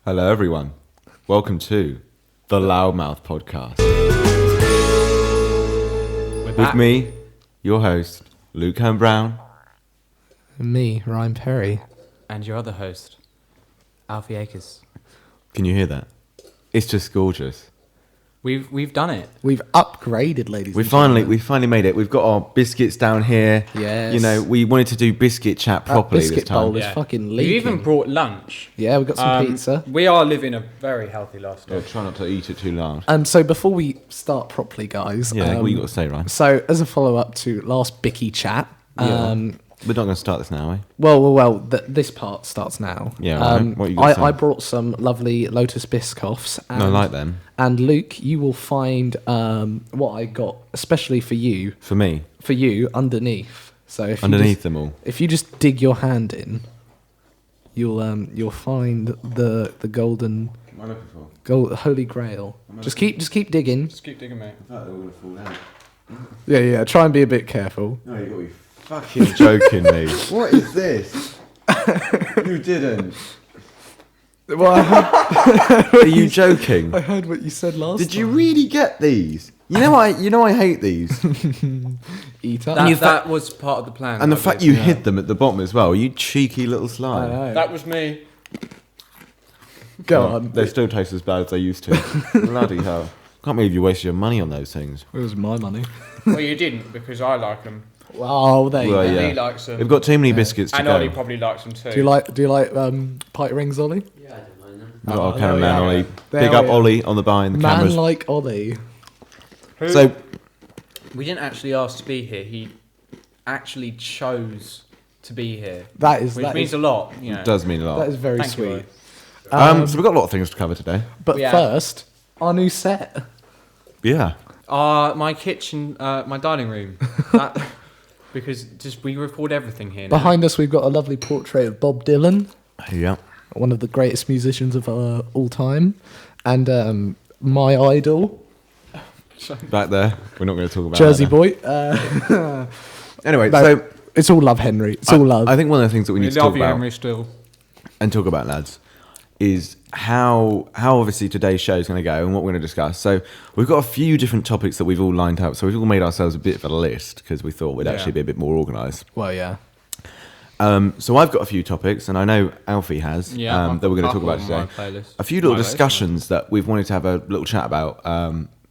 Hello, everyone. Welcome to the Loudmouth Podcast. With me, your host, Luke Brown. And me, Ryan Perry. And your other host, Alfie Akers. Can you hear that? It's just gorgeous. We've done it. We've upgraded, ladies. We finally made it. We've got our biscuits down here. Yes. You know, we wanted to do biscuit chat properly biscuit this time. bowl is fucking leaking. You even brought lunch. Yeah, we got some pizza. We are living a very healthy lifestyle. Yeah, try not to eat it too loud. So before we start properly, guys. Yeah, what you got to say, Ryan? So as a follow-up to last Bicky chat. We're not going to start this now, are we? Well. This part starts now. Yeah, right. What you got to say? I brought some lovely Lotus Biscoffs. I like them. And Luke, you will find what I got, especially for you. For me? For you, underneath. So if underneath them all. If you just dig your hand in, you'll find the golden. What am I looking for? Holy Grail. Just keep digging. Just keep digging, mate. I thought they were going to fall down. Yeah. Try and be a bit careful. No, you got to be fucking joking me. What is this? You didn't. Well, Are you joking? I heard what you said last. Did you really get these? You know I hate these. Eat up? That was part of the plan. And the fact you hid them at the bottom as well. You cheeky little slime. I know. That was me. Go Well, on. They still taste as bad as they used to. Bloody hell. Can't believe you wasted your money on those things. It was my money. Well, you didn't, because I like them. Wow, there you Well, go. yeah. He likes them. We've got too many biscuits to And go. Ollie probably likes them too. Do you like pint rings, Ollie? Yeah, I don't mind them. We've got our Oh, cameraman yeah. Ollie. There Big we up are. Ollie on the behind the Man cameras. like Ollie. So We didn't actually ask to be here. He actually chose to be here. Which Which means a lot, you know. it does mean a lot. That is very Thank you, sweet. Ollie. So we've got a lot of things to cover today. But Yeah. first, our new set. Yeah. My kitchen, my dining room. Because we record everything here now. Behind us, we've got a lovely portrait of Bob Dylan, Yeah. one of the greatest musicians of all time, and my idol, Back there. We're not going to talk about Jersey that Boy. Anyway, No, so it's all love, Henry. It's all love. I think one of the things that we need to talk love you, about Henry, still. and talk about, lads, is how obviously today's show is going to go and what we're going to discuss. So we've got a few different topics that we've all lined up. So we've all made ourselves a bit of a list because we thought we'd actually be a bit more organised. Well, yeah. So I've got a few topics, and I know Alfie has, Yeah, that we're going to I've talk got about them on today. my playlist. A few little My list, discussions that we've wanted to have a little chat about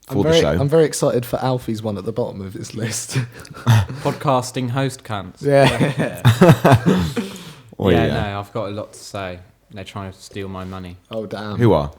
for the show. I'm very excited for Alfie's one at the bottom of his list. Podcasting host cunts. Yeah. Oh, No, I've got a lot to say. They're trying to steal my money. Oh, damn. Who are?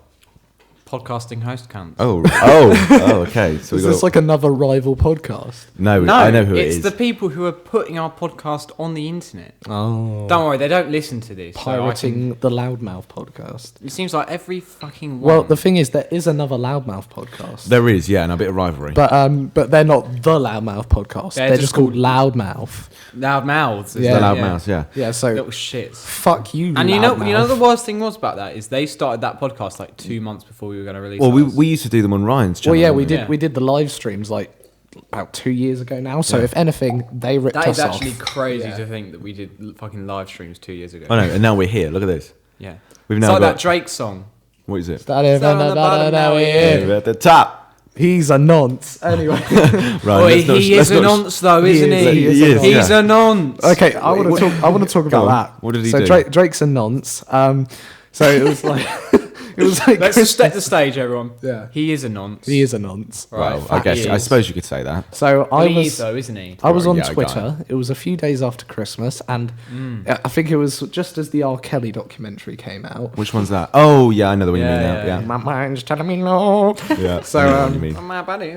Podcasting host cunts. Oh, okay. So Is we this got like another rival podcast? no, I know who it it's is. the people who are putting our podcast on the internet. Oh. Don't worry, they don't listen to this. so I Pirating the Loudmouth podcast. it seems like every fucking one. Well, the thing is, there is another Loudmouth podcast. There is, yeah, and a bit of rivalry. But they're not the Loudmouth podcast. They're They're just just called Loudmouth. loud mouths. Yeah. the loud mouse, yeah. Yeah, so Little shits. fuck you, And you know Loudmouth. the worst thing was about that is they started that podcast like 2 months before we were going to release. Well, ours. we used to do them on Ryan's channel. Well, yeah, didn't we did. Yeah. We did the live streams like about 2 years ago now. So if anything, they ripped That us is actually off. crazy Yeah. to think that we did fucking live streams 2 years ago. I know, and now we're here. Look at this. Yeah. We've It's now like got. that Drake song. What is it? That is- on the bottom, now we're here. We're at the top. He's a nonce. Anyway, Right. Oi, let's not- he let's is a not- nonce though, He isn't is, he? he is a nonce. He's Yeah. a nonce. okay, I want to talk. I want to talk Go about on. that. What did he so do? Drake's a nonce. So it was like, it was like Let's just set the stage, everyone. Yeah. He is a nonce. he is a nonce. Right. Well, I guess he I is. suppose you could say that. So I He is was. though, isn't he? I was on Yeah, I got Twitter. It was a few days after Christmas, and I think it was just as the R. Kelly documentary came out. Which one's that? Oh, yeah, I know the one you mean now. Yeah, Yeah, My mind's telling me no. yeah. So, I know the one you mean. My buddy.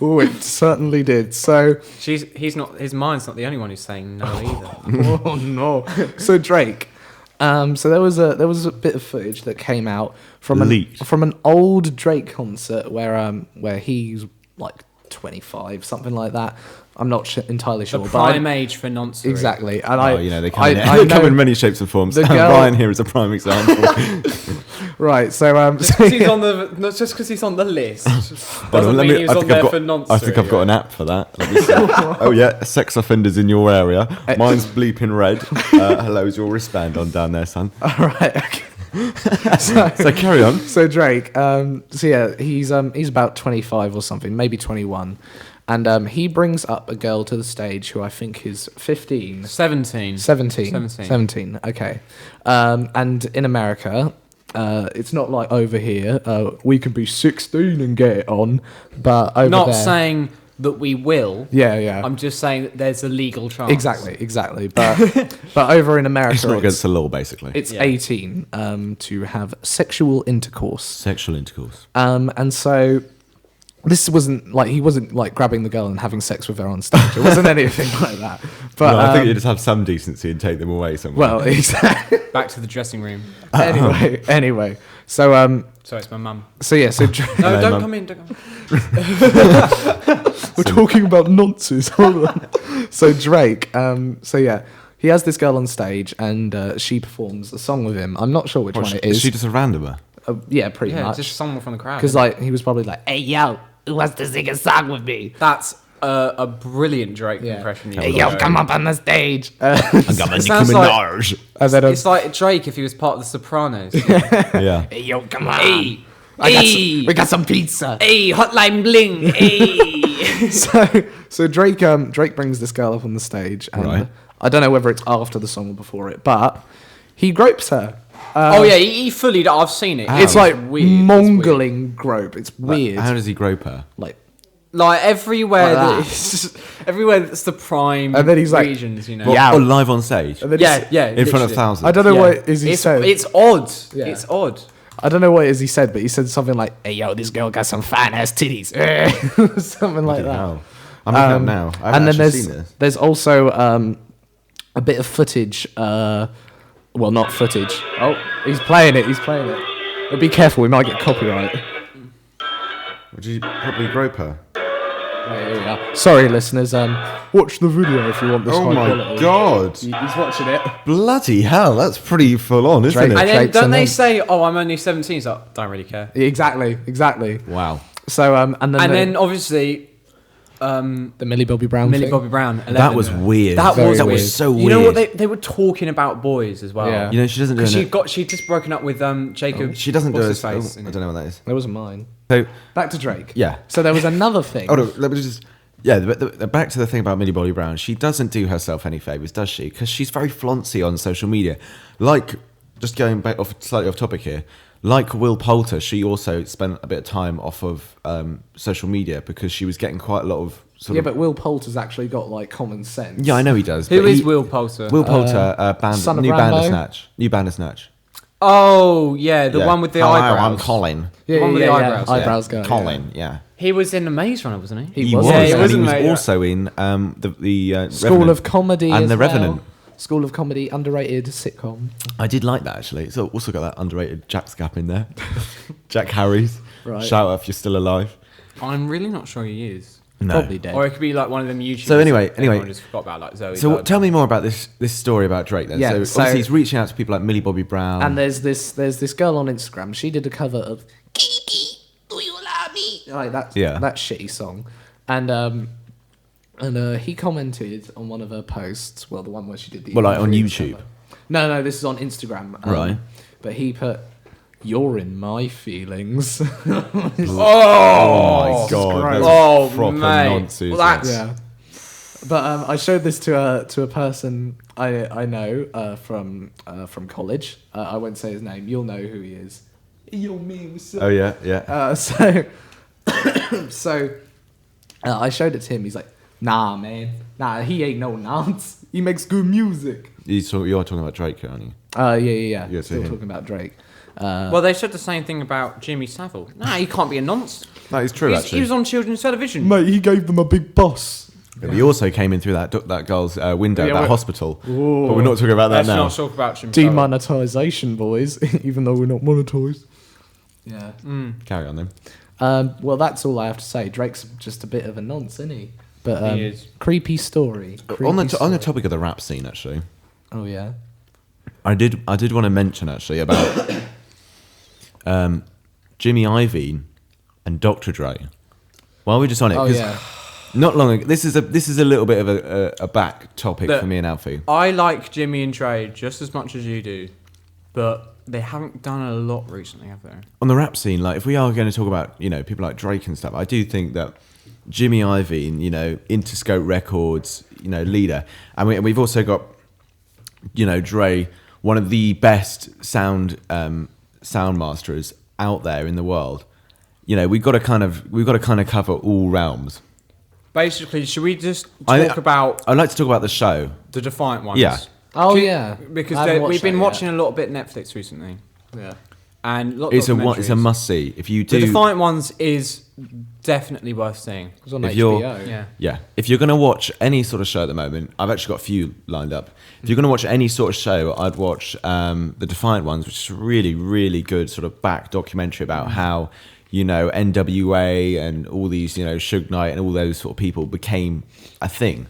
Oh, it certainly did. So, He's not. His mind's not the only one who's saying no either. oh no. So Drake. So there was a bit of footage that came out from Leaked. from an old Drake concert where he's like 25, something like that. I'm not entirely The sure, but prime age for noncery. exactly. And Oh, you know, they come, I in, they come know- in many shapes and forms. the girl- Ryan here is a prime example. right. So Just because he's on the, not just because he's on the list, Hold doesn't on, let mean me- he was I on think there I've got- for noncery. I think I've got an app for that. Let me see. Oh yeah, sex offenders in your area. Mine's bleeping red. Hello, is your wristband on down there, son? all right. Okay. So carry on. So Drake, so yeah, he's about 25 or something, maybe 21, and he brings up a girl to the stage who I think is 15. 17. 17. Okay, and in America, it's not like over here. We can be 16 and get it on, but over Not there, saying that we will. yeah. I'm just saying that there's a legal chance. Exactly. But over in America, It's not against the law, basically. it's Yeah. 18 to have sexual intercourse. Sexual intercourse. And so this wasn't like he wasn't like grabbing the girl and having sex with her on stage. It wasn't anything like that. But No, I think you just have some decency and take them away somewhere. well, exactly. Back to the dressing room. anyway. So Sorry, it's my mum. so yeah. So No, Hello, don't Mum. come in. Don't come in. we're talking about nonsense. Hold on. So Drake. So yeah. He has this girl on stage and she performs a song with him. I'm not sure which one it Is is. she just a randomer? Yeah, pretty Yeah, much. just someone from the crowd. Because like he was probably like, "Hey yo, who wants to sing a song with me?" That's a brilliant Drake Yeah. impression. Hey yo, come up on the stage. I got my It Nicki sounds like- Minaj. And then, It's like Drake if he was part of the Sopranos. Yeah. hey yo, come on. Hey, We got some pizza. hey, Hotline Bling. Hey. So Drake brings this girl up on the stage, and Right. I don't know whether it's after the song or before it, but he gropes her. Oh yeah, he fully. I've seen it. It's Ow. like weird. It's weird. mongling grope. It's weird. How does he grope her? Like Like everywhere, Like that. everywhere that's the prime And then he's like, regions, you know. What, Yeah. or live on stage? and then Yeah, he's- yeah. In front of literally. thousands? I don't know Yeah. what it is he said. It's odd. Yeah. It's odd. I don't know what it is he said, but he said something like, "Hey yo, this girl got some fine ass titties," something like Bloody that. hell. I'm looking up now. I haven't And then actually seen this. there's also a bit of footage. Well, not footage. Oh, he's playing it. But be careful, we might get copyright. Would you probably grope her? Right, here we are. Sorry, listeners. Watch the video if you want this Oh high my quality. god. He's watching it. Bloody hell, that's pretty full on, isn't Drake. it? And then Drake's don't and they then- say, "Oh, I'm only 17"? So I don't really care. Exactly. Wow. So and And then obviously, the Millie Bobby Brown Millie thing. Bobby Brown. 11. That was weird. That Very was weird. so weird. You know what they were talking about boys as well. Yeah. You know, she doesn't do Because it. she'd just broken up with Jacob. She doesn't do what's it. his face. I don't know what that is. That wasn't mine. So, Back to Drake. yeah. So there was another thing. Oh, no, let me just. Yeah, back to the thing about Millie Bobby Brown. She doesn't do herself any favours, does she? Because she's very flauncy on social media. Like, just going back slightly off topic here, like Will Poulter, she also spent a bit of time off of social media because she was getting quite a lot of sort Yeah, of. but Will Poulter's actually got like common sense. Yeah, I know he does. Who but is he- Will Poulter? Will Poulter, Son of new Rambo? Bandersnatch. New Bandersnatch. Oh yeah, the Yeah. one with the Hello, eyebrows. I'm Colin. Yeah, one with the eyebrows. Eyebrows Yeah. guy. Colin, yeah. He was in the Maze Runner, wasn't he? He was. Yeah, and he he was was in Maze- also in the School Revenant. of Comedy and as The well. Revenant. School of Comedy, underrated sitcom. I did like that actually. It's also got that underrated Jack Scap in there. Jack Harris. Right. Shout out if you're still alive. I'm really not sure he is. No. Probably dead. Or it could be like one of them YouTubers. So anyway- that everyone anyway. just forgot about, like Zoe. So Bird. tell me more about this story about Drake then. Yeah, so, so- obviously he's reaching out to people like Millie Bobby Brown. And there's this girl on Instagram. She did a cover of Kiki, Do You Love Me? Like that shitty song. And he commented on one of her posts. Well, the one where she did the Well, like on interview YouTube? cover. No, this is on Instagram. Right. But he put, "You're in my feelings." oh my god. gross. That's Oh, proper mate. nonsense. Well, that's- Yeah. But I showed this to a person I know from college. I won't say his name. You'll know who he is. Yo, me, what's up? Oh yeah. So I showed it to him. He's like, "Nah, man. Nah, he ain't no nonce. He makes good music." You're talking about Drake, aren't you? Yeah. Yeah, so Still him. talking about Drake. Well, they said the same thing about Jimmy Savile. Nah, he can't be a nonce. That is true actually. He was on children's television. Mate, he gave them a big bus. But he also came in through that girl's window at Yeah, that we're- hospital. Whoa. But we're not talking about that Let's now. not talk about Jimmy Savile. Demonetization, boys. Even though we're not monetized. Yeah. Carry on then. Well, that's all I have to say. Drake's just a bit of a nonce, isn't he? But He is. creepy story. On the Creepy story. topic of the rap scene, actually, Oh yeah. I did want to mention actually about Jimmy Iovine and Dr. Dre. While we're just on it, Oh 'cause yeah. not long ago, this is a little bit of a back topic Look, for me and Alfie. I like Jimmy and Dre just as much as you do, but they haven't done a lot recently, have they? On the rap scene, like if we are going to talk about, people like Drake and stuff, I do think that Jimmy Iovine, Interscope Records, leader, and we've also got, Dre, one of the best sound masters out there in the world. We've got to kind of cover all realms. Basically, should we just talk about? I'd like to talk about the show, the Defiant ones. Yeah. Oh yeah, because we've been watching a little bit Netflix recently. Yeah. And it's a must see. If you do, the Defiant ones is definitely worth seeing. It was on HBO. Yeah. If you're going to watch any sort of show at the moment, I've actually got a few lined up. If you're going to watch any sort of show, I'd watch the Defiant ones, which is a really, really good sort of back documentary about how NWA and all these Suge Knight and all those sort of people became a thing.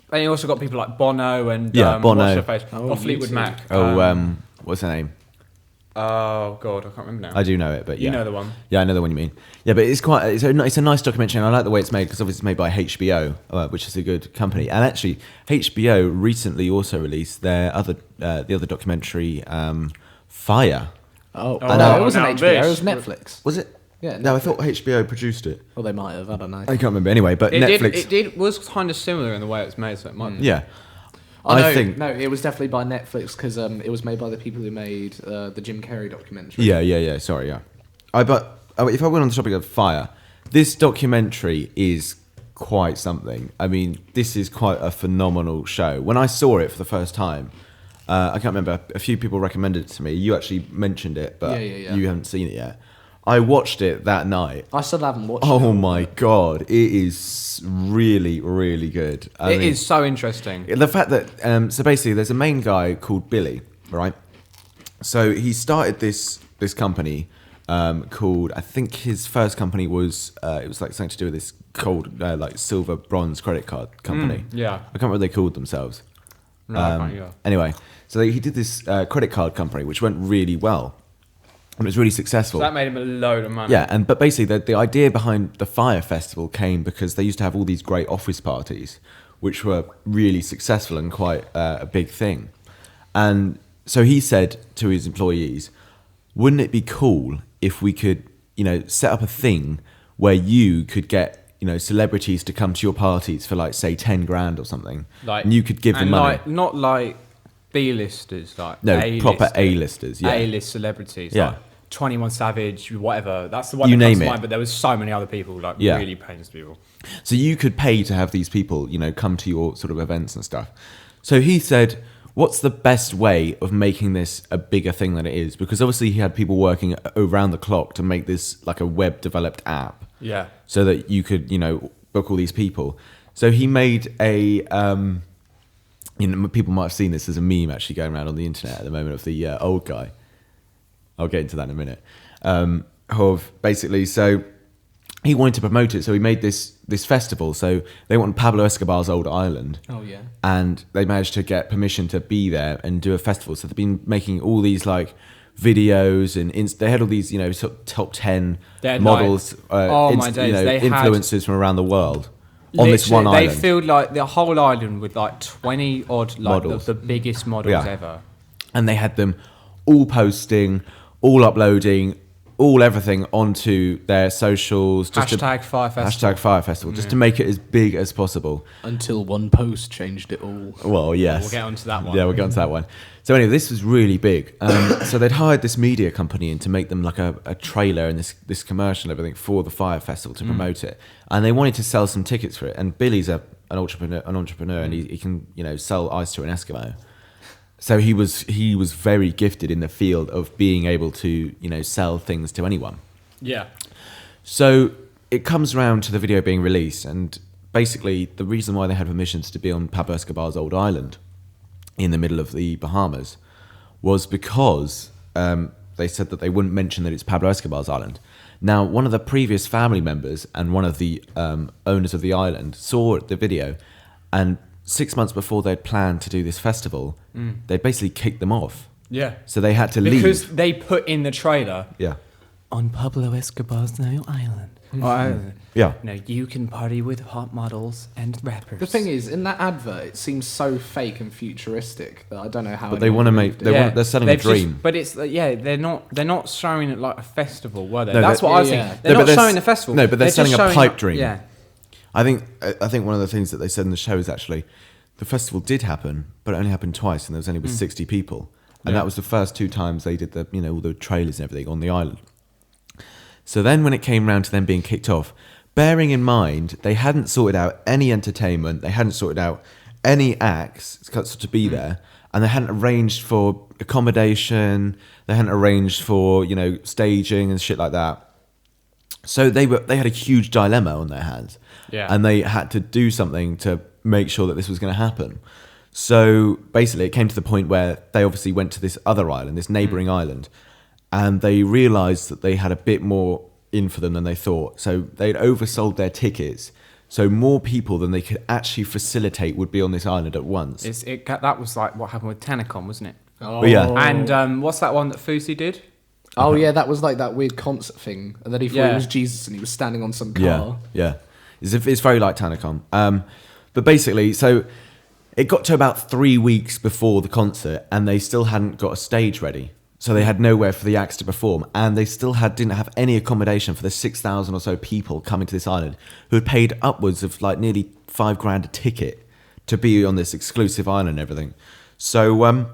And you also got people like Bono and Bono, Fleetwood Mac. What's her name? Oh God, I can't remember now. I do know it, but yeah. You know the one. Yeah, I know the one you mean. Yeah, but it's a nice documentary, and I like the way it's made because obviously it's made by HBO, which is a good company. And actually, HBO recently also released the other documentary, Fire. No, it wasn't HBO. It was Netflix. Was it? Yeah. No, I thought HBO produced it. Well, they might have. I don't know. I can't remember. Anyway, but Netflix. It was kind of similar in the way it was made, so it might. Yeah. I think it was definitely by Netflix because it was made by the people who made the Jim Carrey documentary. Yeah. Sorry, yeah. But if I went on the topic of Fire, this documentary is quite something. I mean, this is quite a phenomenal show. When I saw it for the first time, I can't remember. A few people recommended it to me. You actually mentioned it, but you haven't seen it yet. I watched it that night. I still haven't watched it. Oh my God. It is really, really good. It is so interesting. The fact that, so basically there's a main guy called Billy, right? So he started this company called, I think his first company was, it was like something to do with this called like silver bronze credit card company. Yeah. I can't remember what they called themselves. No, I can't either. Anyway, so he did this credit card company, which went really well. And it was really successful. So that made him a load of money. Yeah, but basically the idea behind the Fire Festival came because they used to have all these great office parties, which were really successful and quite a big thing. And so he said to his employees, wouldn't it be cool if we could, set up a thing where you could get, celebrities to come to your parties for like, say, 10 grand or something. And you could give them money. Not like B-listers, like proper A-listers, yeah. A-list celebrities, yeah. like 21 Savage, whatever. That's the one you that comes name to it. mind, but there was so many other people, like really famous people. So you could pay to have these people, come to your sort of events and stuff. So he said, what's the best way of making this a bigger thing than it is? Because obviously he had people working around the clock to make this like a web-developed app. Yeah. So that you could, book all these people. So he made a... people might have seen this as a meme actually going around on the internet at the moment of the old guy. I'll get into that in a minute. Of basically, so he wanted to promote it, so he made this festival. So they wanted Pablo Escobar's old island. Oh yeah. And they managed to get permission to be there and do a festival. So they've been making all these like videos and they had all these sort of top 10 models, influencers from around the world. On this one island. They filled like the whole island with like 20 odd models. The biggest models ever. And they had them all posting, all uploading, all everything onto their socials. Hashtag Fire Festival. Hashtag Fire Festival, just to make it as big as possible. Until one post changed it all. Well, yes. We'll get onto that one. Yeah, we'll get onto that one. So anyway, this was really big. So they'd hired this media company in to make them like a trailer and this commercial and everything for the Fire Festival to promote it. And they wanted to sell some tickets for it. And Billy's an entrepreneur, and he can sell ice to an Eskimo. So he was very gifted in the field of being able to sell things to anyone. Yeah. So it comes around to the video being released, and basically the reason why they had permissions to be on Pablo Escobar's old island in the middle of the Bahamas was because they said that they wouldn't mention that it's Pablo Escobar's island. Now, one of the previous family members and one of the owners of the island saw the video, and 6 months before they'd planned to do this festival, they basically kicked them off. Yeah. So they had to leave. Because they put in the trailer. Yeah. On Pablo Escobar's new island, Yeah. No, you can party with hot models and rappers. The thing is, in that advert, it seems so fake and futuristic that I don't know how. But they want to make. They're selling a dream. But it's they're not showing it like a festival, were they? No, That's what I was yeah. thinking. They're not showing a festival. No, but they're selling just a showing pipe dream. Yeah. I think one of the things that they said in the show is actually the festival did happen, but it only happened twice, and there was only 60 people, and that was the first 2 times they did all the trailers and everything on the island. So then when it came round to them being kicked off, bearing in mind they hadn't sorted out any entertainment, they hadn't sorted out any acts to be there, and they hadn't arranged for accommodation, they hadn't arranged for staging and shit like that. So they had a huge dilemma on their hands, and they had to do something to make sure that this was going to happen. So basically, it came to the point where they obviously went to this other island, this neighbouring island, and they realised that they had a bit more in for them than they thought. So they'd oversold their tickets, so more people than they could actually facilitate would be on this island at once. That was like what happened with Tanacon, wasn't it? Oh. Yeah. And what's that one that Fousey did? Oh yeah, that was like that weird concert thing, and then he thought he was Jesus, and he was standing on some car. Yeah. It's very like Tanacon. But basically, so it got to about 3 weeks before the concert, and they still hadn't got a stage ready. So they had nowhere for the acts to perform, and they still didn't have any accommodation for the 6,000 or so people coming to this island who had paid upwards of like nearly $5,000 a ticket to be on this exclusive island and everything. So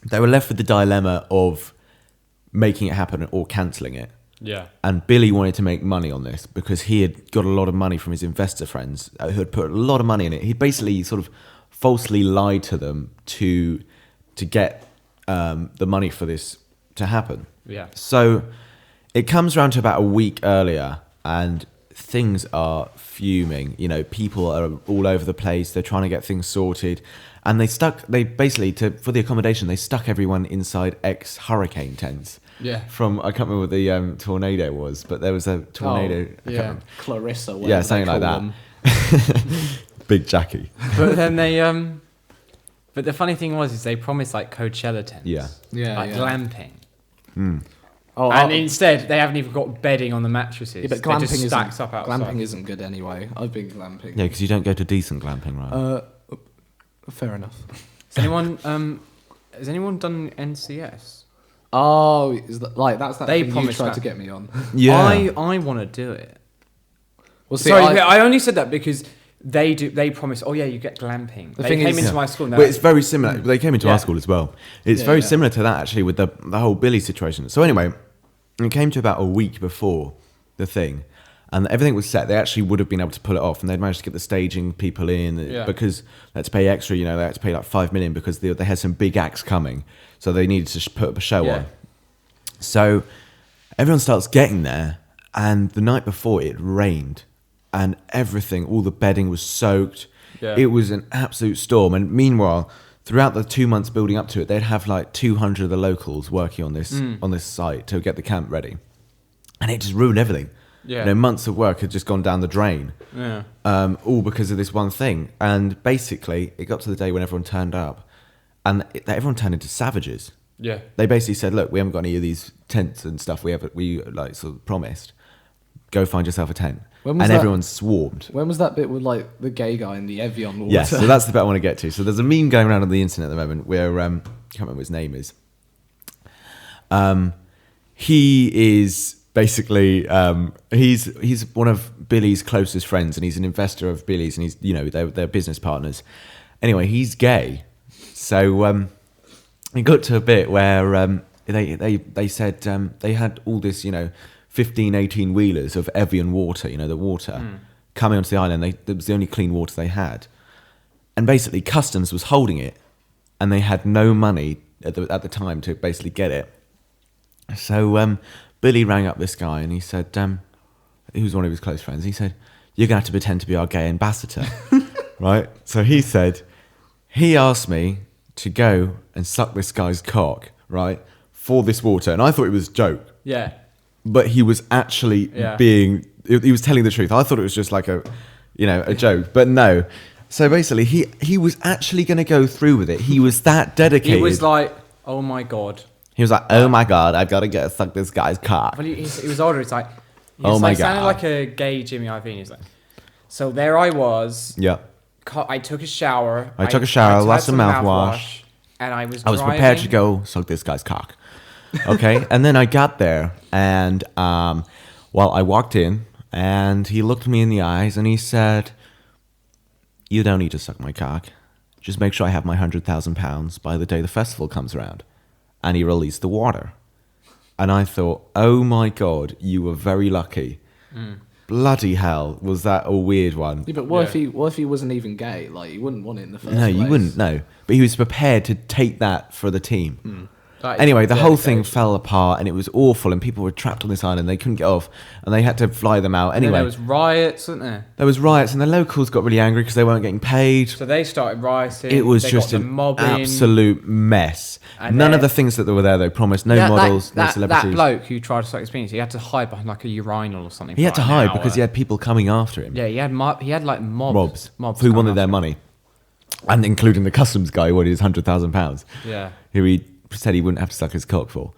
they were left with the dilemma of making it happen or cancelling it. Yeah. And Billy wanted to make money on this because he had got a lot of money from his investor friends who had put a lot of money in it. He basically sort of falsely lied to them to get the money for this to happen. Yeah. So it comes around to about a week earlier, and things are fuming. People are all over the place. They're trying to get things sorted, and they basically for the accommodation they stuck everyone inside hurricane tents. Yeah. I can't remember what the tornado was, but there was a tornado. Clarissa. Yeah, something like that. Big Jackie. But then but the funny thing is they promised like Coachella tents. Yeah. Glamping. Oh, and instead they haven't even got bedding on the mattresses. Yeah, but They're just glamping stacked up outside. Glamping isn't good anyway. I've been glamping. Yeah, because you don't go to decent glamping, right? Fair enough. Has anyone done NCS? Oh, that's that They thing you promised tried that. to get me on. Yeah. I want to do it. Well, see, Sorry, I only said that because they promise. Oh yeah, you get glamping. They came into my school. But it's very similar. They came into our school as well. It's very yeah. similar to that actually with the whole Billy situation. So anyway, it came to about a week before the thing, and everything was set. They actually would have been able to pull it off, and they'd managed to get the staging people in because they had to pay extra. They had to pay like $5 million because they had some big acts coming, so they needed to put up a show on. So everyone starts getting there, and the night before it rained. And everything, all the bedding was soaked. Yeah. It was an absolute storm. And meanwhile, throughout the 2 months building up to it, they'd have like 200 of the locals working on this site to get the camp ready. And it just ruined everything. Yeah. Months of work had just gone down the drain. Yeah. All because of this one thing. And basically, it got to the day when everyone turned up, and everyone turned into savages. Yeah. They basically said, "Look, we haven't got any of these tents and stuff we like sort of promised. Go find yourself a tent." And everyone swarmed. When was that bit with like the gay guy in the Evian water? Yes, so that's the bit I want to get to. So there's a meme going around on the internet at the moment where I can't remember what his name is. He is basically he's one of Billy's closest friends, and he's an investor of Billy's, and he's they're business partners. Anyway, he's gay, so it got to a bit where they said they had all this 15, 18 wheelers of Evian water, the water, coming onto the island. It was the only clean water they had. And basically customs was holding it, and they had no money at the time to basically get it. So Billy rang up this guy, and he said, he was one of his close friends, he said, "You're going to have to pretend to be our gay ambassador." Right? So he said, he asked me to go and suck this guy's cock, right, for this water. And I thought it was a joke. Yeah. But he was actually he was telling the truth. I thought it was just like a joke, but no. So basically he was actually going to go through with it. He was that dedicated. He was like, "Oh my God." He was like, "Oh my God, I've got to go suck this guy's cock." But he was older. It's like, Oh my sounded God. like a gay Jimmy Iovine. He's like, so there I was. Yeah. I took a shower. I took a shower, had lost some mouthwash. and I was prepared to go suck this guy's cock. Okay, and then I got there, and well, I walked in, and he looked me in the eyes, and he said, "You don't need to suck my cock. Just make sure I have my £100,000 by the day the festival comes around." And he released the water, and I thought, "Oh my God, you were very lucky." Bloody hell, was that a weird one? Yeah, but what if he wasn't even gay? Like, you wouldn't want it in the first No, place. you wouldn't. No, but he was prepared to take that for the team. That is Anyway, the whole thing dedication. fell apart, and it was awful, and people were trapped on this island. They couldn't get off, and they had to fly them out. And then Anyway, there was riots, wasn't there? there was riots, and the locals got really angry because they weren't getting paid. So they started rioting. It was they just got an the mobbing. absolute mess. And None then- of the things that were there, though, promised no That- models, no that celebrities. bloke who tried to suck his penis, he had to hide behind like a urinal or something. He for had to like an hide hour. because he had people coming after him. Yeah, he had like Mobs who coming wanted their after him. money, and including the customs guy who wanted his £100,000. Yeah. Who he said he wouldn't have to suck his cock for.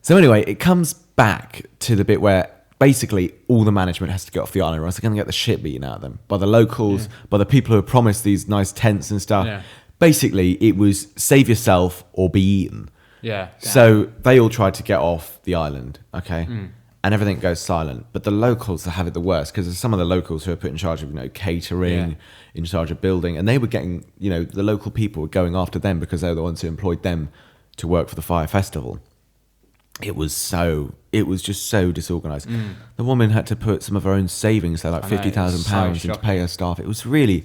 So anyway, it comes back to the bit where basically all the management has to get off the island, or else they're going to get the shit beaten out of them by the locals, by the people who are promised these nice tents and stuff. Yeah. Basically, it was save yourself or be eaten. Yeah. So they all tried to get off the island, okay? And everything goes silent. But the locals have it the worst, because there's some of the locals who are put in charge of, catering, in charge of building, and they were getting, the local people were going after them because they were the ones who employed them to work for the fire festival. It was just so disorganized. The woman had to put some of her own savings, so like I know, it was £50,000 so into pay her staff. It was really,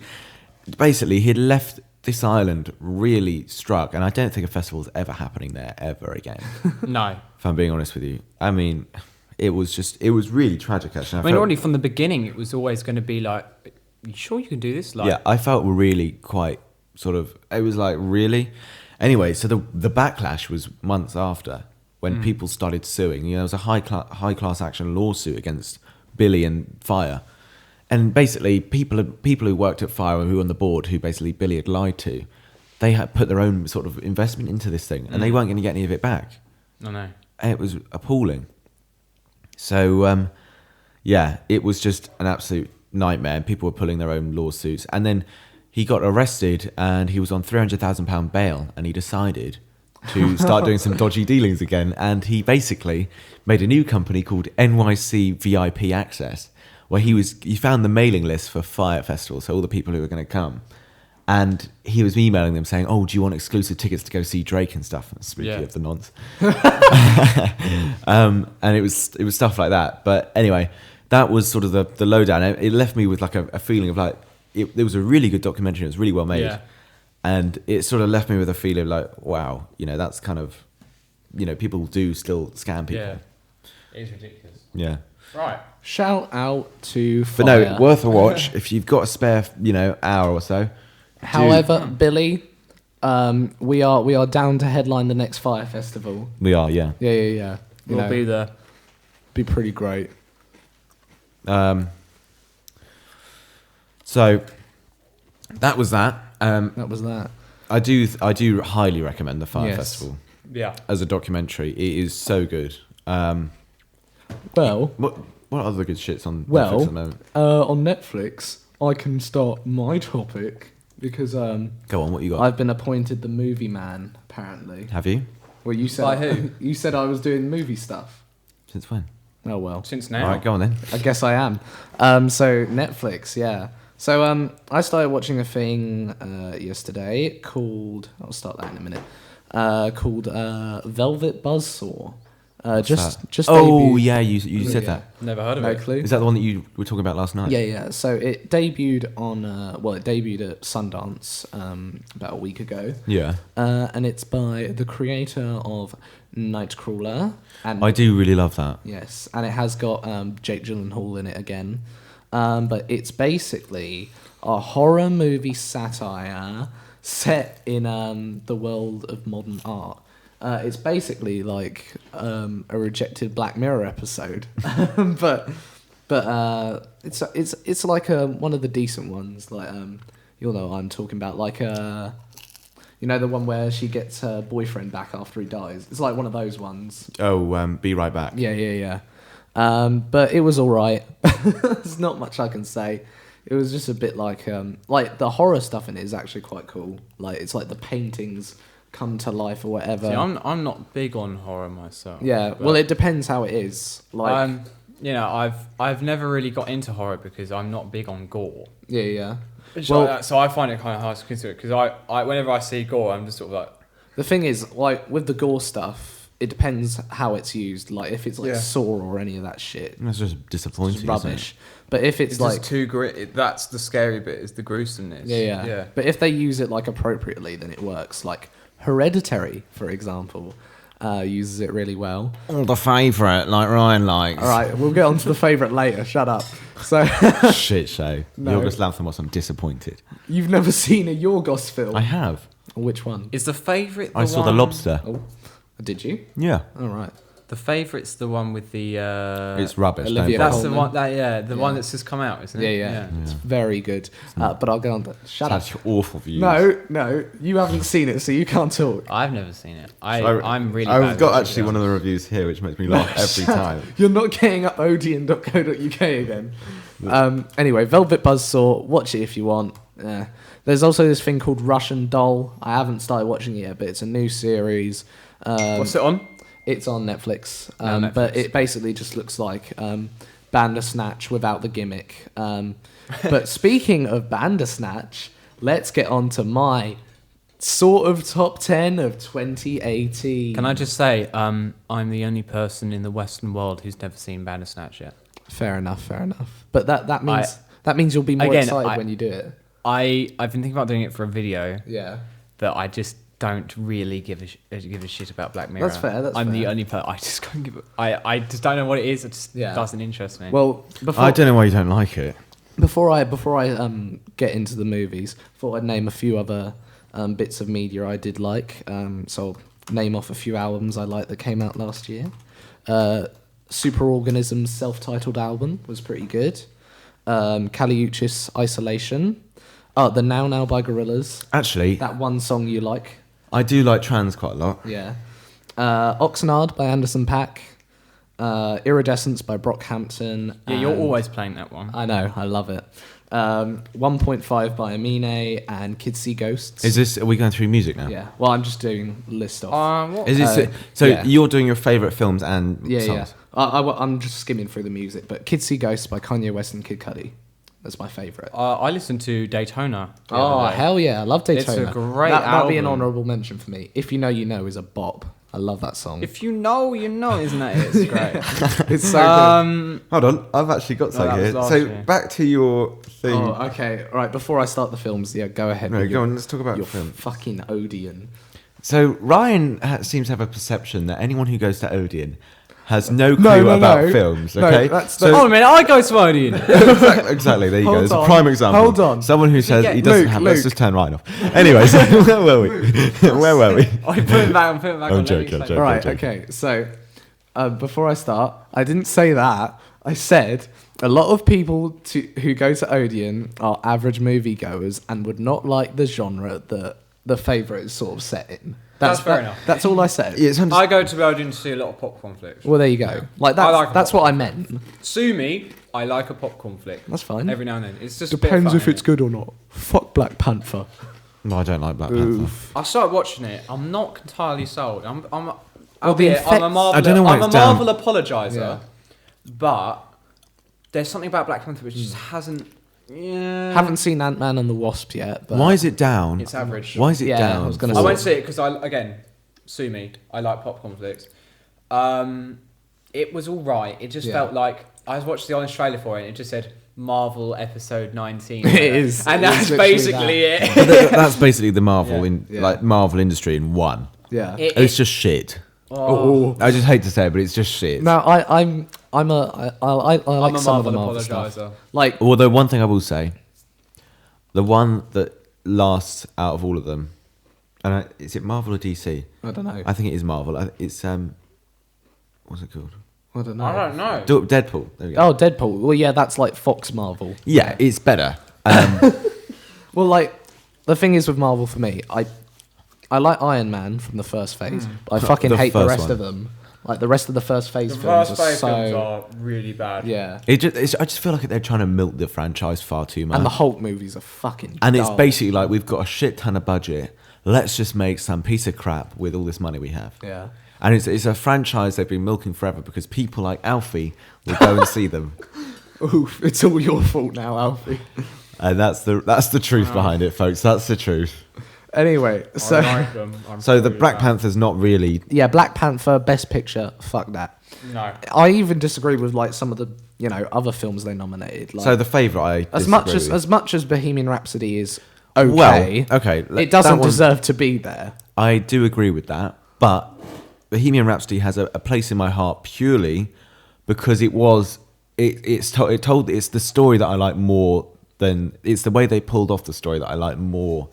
basically, he'd left this island really struck, and I don't think a festival's ever happening there ever again. No. If I'm being honest with you, I mean, it was really tragic. Actually, I mean, already from the beginning, it was always going to be like, "You sure you can do this?" Like, yeah, I felt really quite sort of. It was like really. Anyway, so the backlash was months after when people started suing. There was a high class action lawsuit against Billy and Fire, and basically people who worked at Fire and who were on the board, who basically Billy had lied to, they had put their own sort of investment into this thing, and they weren't going to get any of it back. I know. And it was appalling. So, yeah, it was just an absolute nightmare. And people were pulling their own lawsuits. And then he got arrested and he was on £300,000 bail. And he decided to start doing some dodgy dealings again. And he basically made a new company called NYC VIP Access, where he found the mailing list for Fire Festival, so all the people who were going to come. And he was emailing them saying, "Oh, do you want exclusive tickets to go see Drake and stuff?" Spooky of the nonce. And it was stuff like that. But anyway, that was sort of the lowdown. It left me with like a feeling of like, there was a really good documentary. It was really well made. Yeah. And it sort of left me with a feeling of like, wow, that's kind of, people do still scam people. Yeah. It is ridiculous. Yeah. Right. Shout out to But Fire. no, worth a watch if you've got a spare, hour or so. However, Billy, we are down to headline the next Fire Festival. We are, yeah. Yeah. We'll be there. Be pretty great. So that was that. That was that. I do highly recommend the Fire Yes. Festival Yeah. as a documentary. It is so good. Well, What other good shits on Netflix at the moment? on Netflix, I can start my topic because Go on, what you got? I've been appointed the movie man. Apparently, Have you? well, you said By who? You said I was doing movie stuff. Since when? Oh well, Since now. All right, go on then. I guess I am. So Netflix, yeah. So I started watching a thing yesterday called. I'll start that in a minute. Called Velvet Buzzsaw. Just Oh debuted. yeah, you said Yeah. that. Never heard of No it. clue. Is that the one that you were talking about last night? Yeah. So it debuted on. It debuted at Sundance about a week ago. Yeah. And it's by the creator of Nightcrawler. And I do really love that. yes, and it has got Jake Gyllenhaal in it again. But it's basically a horror movie satire set in the world of modern art. It's basically like a rejected Black Mirror episode, but it's like one of the decent ones. Like you'll know what I'm talking about. Like the one where she gets her boyfriend back after he dies. It's like one of those ones. Oh, Be Right Back. Yeah. But it was all right. There's not much I can say. It was just a bit like the horror stuff in it is actually quite cool. Like it's like the paintings come to life or whatever. See, I'm not big on horror myself. Yeah, well, it depends how it is. Like, I've never really got into horror because I'm not big on gore. Yeah. So I find it kind of hard to consider because I whenever I see gore, I'm just sort of like. The thing is, like with the gore stuff, it depends how it's used. Like if it's like Saw or any of that shit, that's just disappointing. It's rubbish. But if it's like just too that's the scary bit is the gruesomeness. Yeah. But if they use it like appropriately, then it works. Like Hereditary, for example, uses it really well. Oh, the favourite, like Ryan likes. All right, we'll get on to the favourite later. Shut up. So shit show. No. Yorgos Lanthimos, I'm disappointed. You've never seen a Yorgos film? I have. Which one? Is the favourite? I saw The Lobster. Oh, did you? Yeah. All right. The favourite's the one with the. It's rubbish. Olivia That's Colman. the one. The one that's just come out, isn't it? Yeah. It's very good. But I'll get on to Shut up. That's awful views. No, you haven't seen it, so you can't talk. I've never seen it. I'm really. I've got actually one of the reviews here, which makes me laugh every time. You're not getting up odeon.co.uk again. Anyway, Velvet Buzzsaw. Watch it if you want. There's also this thing called Russian Doll. I haven't started watching it yet, but it's a new series. What's it on? It's on Netflix, Netflix. But it basically just looks like Bandersnatch without the gimmick. But speaking of Bandersnatch, let's get on to my sort of top 10 of 2018. Can I just say, I'm the only person in the Western world who's never seen Bandersnatch yet. Fair enough. But that means you'll be more excited when you do it. I've been thinking about doing it for a video. Yeah. But I just don't really give a shit about Black Mirror. That's fair. I'm the only person. I just can't give. I just don't know what it is. It just doesn't interest me. Well, I don't know why you don't like it. Before I get into the movies, thought I'd name a few other bits of media I did like. So I'll name off a few albums I liked that came out last year. Superorganism's self-titled album was pretty good. Kaliuchis Isolation. The Now Now by Gorillaz. Actually, That one song you like. I do like trans quite a lot. Yeah. Oxnard by Anderson .Paak. Iridescence by Brockhampton. yeah, you're always playing that one. I know, I love it. 1.5 by Amine and Kids See Ghosts. Are we going through music now? Yeah. Well, I'm just doing list off. What? Is this so? yeah. You're doing your favourite films and Yeah. songs. I'm just skimming through the music, but Kids See Ghosts by Kanye West and Kid Cudi. That's my favourite. I listened to Daytona. the Oh, other day. hell yeah. I love Daytona. It's a great That'd be an album. honourable mention for me. If You Know, You Know is a bop. I love that song. If you know, you know, isn't that it? It's great. It's so good. Hold on, I've actually got that something was here. last So year. back to your thing. Oh, okay. All right, before I start the films, go ahead. No, with go your- on. Let's talk about your film. fucking Odeon. So Ryan seems to have a perception that anyone who goes to Odeon has no clue about films. No, Okay, that's so Oh, man, I go to Odeon. exactly. There you go. Hold It's a on, prime example. hold on. Someone who says get- he doesn't Luke, have. Let's Luke. just turn Ryan off. Anyways, where were we? Where were we? I put it back. I'm on. joking, I'm joking. All right, okay. So, before I start, I didn't say that. I said a lot of people who go to Odeon are average moviegoers and would not like the genre that the favourite is sort of set in. That's fair enough. That's all I said. Yeah, it's I go to Odeon to see a lot of popcorn flicks. Well, there you go. Like I that's like that's what I meant. Sue me, I like a popcorn flick. That's fine. Every now and then. It's just Depends a bit if it's good or not. Fuck Black Panther. No, I don't like Black Panther. I started watching it. I'm not entirely sold. I'm the a Marvel. I don't know why I'm a it's down. Marvel apologizer, Yeah. but there's something about Black Panther which just hasn't. Yeah. Haven't seen Ant-Man and the Wasp yet. But Why is it down? It's average. Why is it Yeah, down? I was gonna I say- won't see it because again, sue me. I like popcorn flicks. It was all right. It just Yeah. felt like I watched the honest trailer for it. And it just said Marvel Episode 19. It is. and It is that's literally basically it. That's basically the Marvel Yeah. like Marvel industry in one. Yeah. It's just shit. Oh. I just hate to say it, but it's just shit. No, I like I'm a some of the Marvel Marvel stuff. apologizer. Like Although one thing I will say, the one that lasts out of all of them, is it Marvel or DC? I don't know. I think it is Marvel. It's what's it called? I don't know. I don't know. Deadpool. There we go. Oh, Deadpool. Well, yeah, that's like Fox Marvel. Yeah, it's better. Well, like the thing is with Marvel for me, I like Iron Man from the first phase. But I fucking The hate the first rest one. of them. Like the rest of the first phase The films first are phase so films are really bad. yeah. I just feel like they're trying to milk the franchise far too much. And the Hulk movies are fucking And it's dull. basically like we've got a shit ton of budget. Let's just make some piece of crap with all this money we have. Yeah. And it's a franchise they've been milking forever because people like Alfie will go and see them. Oof, it's all your fault now, Alfie. And that's the truth behind it, folks. That's the truth. Anyway, so I like them. I'm So the cool with Black that. Panther's not really. yeah, Black Panther, Best Picture, fuck that. No. I even disagree with like some of the other films they nominated. Like, So the favourite I as much as Bohemian Rhapsody is Well, okay, okay, it doesn't that one- deserve to be there. I do agree with that, but Bohemian Rhapsody has a place in my heart purely because it's the story that I like more than it's the way they pulled off the story that I like more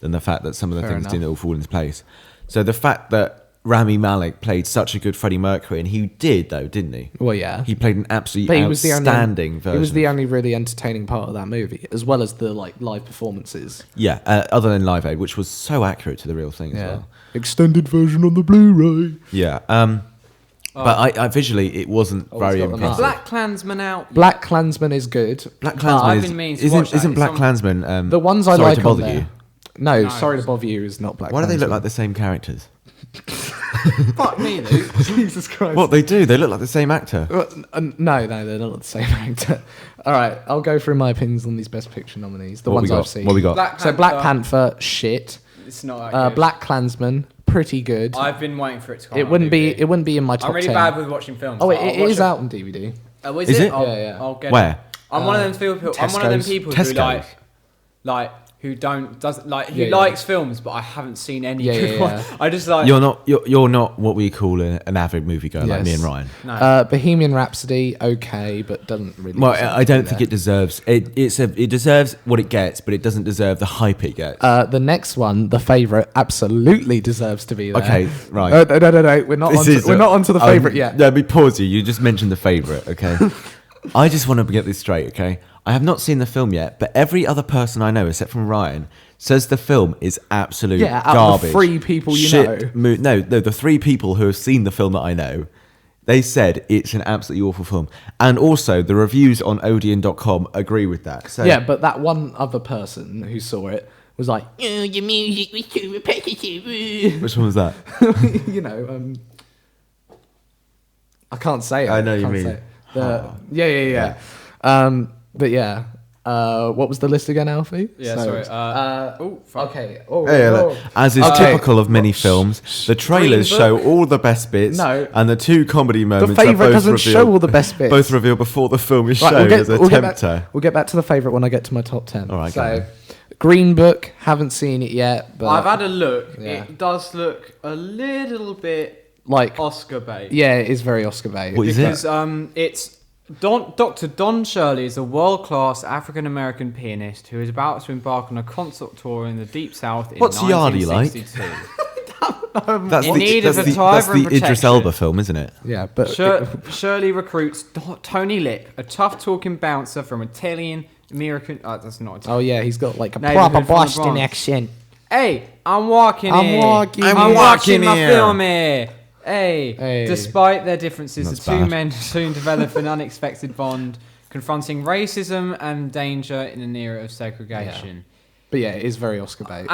than the fact that some of the Fair things enough. didn't all fall into place. So the fact that Rami Malek played such a good Freddie Mercury, and he did though, didn't he? Well, yeah. He played an absolutely But he was the outstanding only, version. He was the only really entertaining part of that movie, as well as the like live performances. Yeah, other than Live Aid, which was so accurate to the real thing as well. Extended version on the Blu-ray. Yeah, but I visually it wasn't Oh, very it's got the impressive. Black Klansman out. Black Klansman is good. Black I've Klansman been meaning to isn't watch that. isn't It's Black on- Klansman. The ones I Sorry like to on bother there. you. No, No, sorry to it's- bother you is not Black Why do they look Klansman. like the same characters? Fuck me, Luke. Jesus Christ. What they do? They look like the same actor. No, they're not the same actor. All right, I'll go through my opinions on these Best Picture nominees. The What we ones I've got? seen. What we got? Black Panther, shit. It's not that good. Black Klansman, pretty good. I've been waiting for it to come. It out wouldn't on be. DVD. It wouldn't be in my top I'm really 10. bad with watching films. Oh, but it I'll is watch out on DVD. Oh, is Is it? it? I'll, Yeah, yeah. I'll get Where? it. I'm one of them people. I'm one of them Tesco's. people who Tesco's. who Yeah, yeah. likes films, but I haven't seen any Yeah, good yeah, one. yeah. I just like. You're not what we call an avid moviegoer like me Yes. and Ryan. No. Bohemian Rhapsody, okay, but doesn't really. Well, deserve I to don't be think there. it deserves it. It deserves what it gets, but it doesn't deserve the hype it gets. The next one, the favorite, absolutely deserves to be there. Okay, right. No. We're not onto the favorite yet. Let me pause you. You just mentioned the favorite, okay? I just want to get this straight, okay? I have not seen the film yet, but every other person I know, except from Ryan, says the film is absolute Yeah, out of garbage. the 3 people you Shit know. No, the 3 people who have seen the film that I know, they said it's an absolutely awful film. And also, the reviews on Odeon.com agree with that. So Yeah, but that one other person who saw it was like, "Oh, your music was too repetitive." Which one was that? I can't say it. I know you can't mean. say it. Yeah. But yeah. What was the list again, Alfie? Yeah, So, sorry. Fuck. okay. As is Okay. typical of many films, the trailers Green show Book? all the best bits, No. and the 2 comedy moments The are favourite both doesn't revealed, show all the best bits. both revealed before the film is Right, shown as a tempter. we'll get back to the favourite when I get to my top 10. All right, go So, on. Green Book, haven't seen it yet, but I've had a look. Yeah. It does look a little bit like, Oscar bait. yeah, it is very Oscar bait. What is it? Because it's Dr. Don Shirley is a world-class African-American pianist who is about to embark on a concert tour in the Deep South in What's Yardy like? 1962. That's In need of a that's driver and the Idris protection. Elba film, isn't it? Yeah, but Shirley recruits Tony Lip, a tough-talking bouncer from Italian American. Oh, that's not Italian. oh yeah, he's got like a Neighborhood proper from the Boston Bronx. accent. Hey, I'm walking I'm here. walking I'm here. watching my here. film here. Hey. Hey. Despite their differences, That's the two bad. men soon develop an unexpected bond, confronting racism and danger in an era of segregation. But yeah, it is very Oscar bait.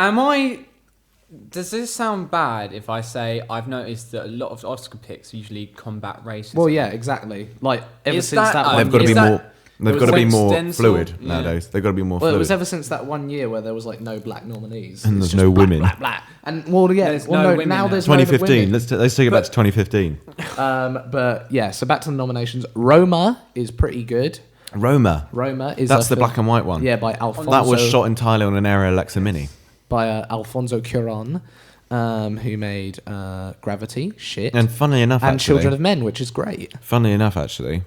Does this sound bad if I say I've noticed that a lot of Oscar picks usually combat racism? Well, yeah, exactly. Like ever Is since that- that, Oh, They've one got to year- be that- more. They've it got to be was more Stencil, fluid yeah. nowadays. They've got to be more Well, it fluid. was ever since that one year where there was like no black nominees. And It's there's just no black, women. black, black. And well, yeah, There's well, no no, women now now. there's no women. 2015. Let's take it back to 2015. But yeah, so back to the nominations. Roma is pretty good. Roma. Roma is That's a the film- black and white one. Yeah, by Alfonso. That was shot entirely on an Aero Alexa Mini. by Alfonso Cuarón, who made Gravity, shit, And funnily enough, and actually, Children of Men, which is great. Funnily enough, actually,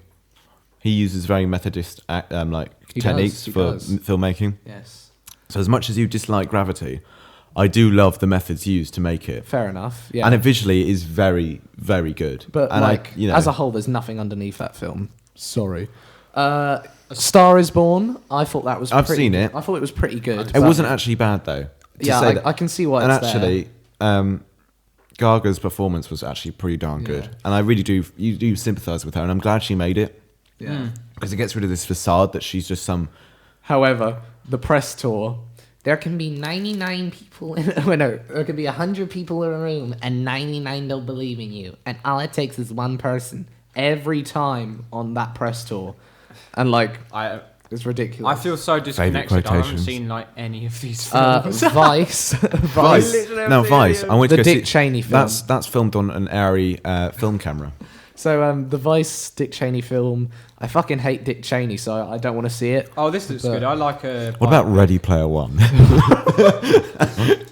he uses very Methodist He techniques does, he for does. filmmaking. Yes, So as much as you dislike Gravity, I do love the methods used to make it. fair enough. Yeah, And it visually is very, very good. but and like you know, as a whole, there's nothing underneath that film. Sorry. Star is Born. I thought that was. I've pretty seen good. it. I thought it was pretty good. it wasn't actually bad though. To Yeah, say I that- can see why And it's actually, Gaga's performance was actually pretty darn good, and I really do sympathise with her, and I'm glad she made it. Yeah. Because it gets rid of this facade that she's just some. However, the press tour, there can be 99 people there can be 100 people in a room and 99 don't believe in you, and all it takes is one person every time on that press tour, and like it's ridiculous. I feel so disconnected. I haven't seen like any of these films. Vice. No, Vice. I went to The go Dick see, Cheney film. That's filmed on an Arri film camera. So the Vice Dick Cheney film, I fucking hate Dick Cheney, so I don't want to see it. Oh, this looks good. I like a. What about Ready Player One?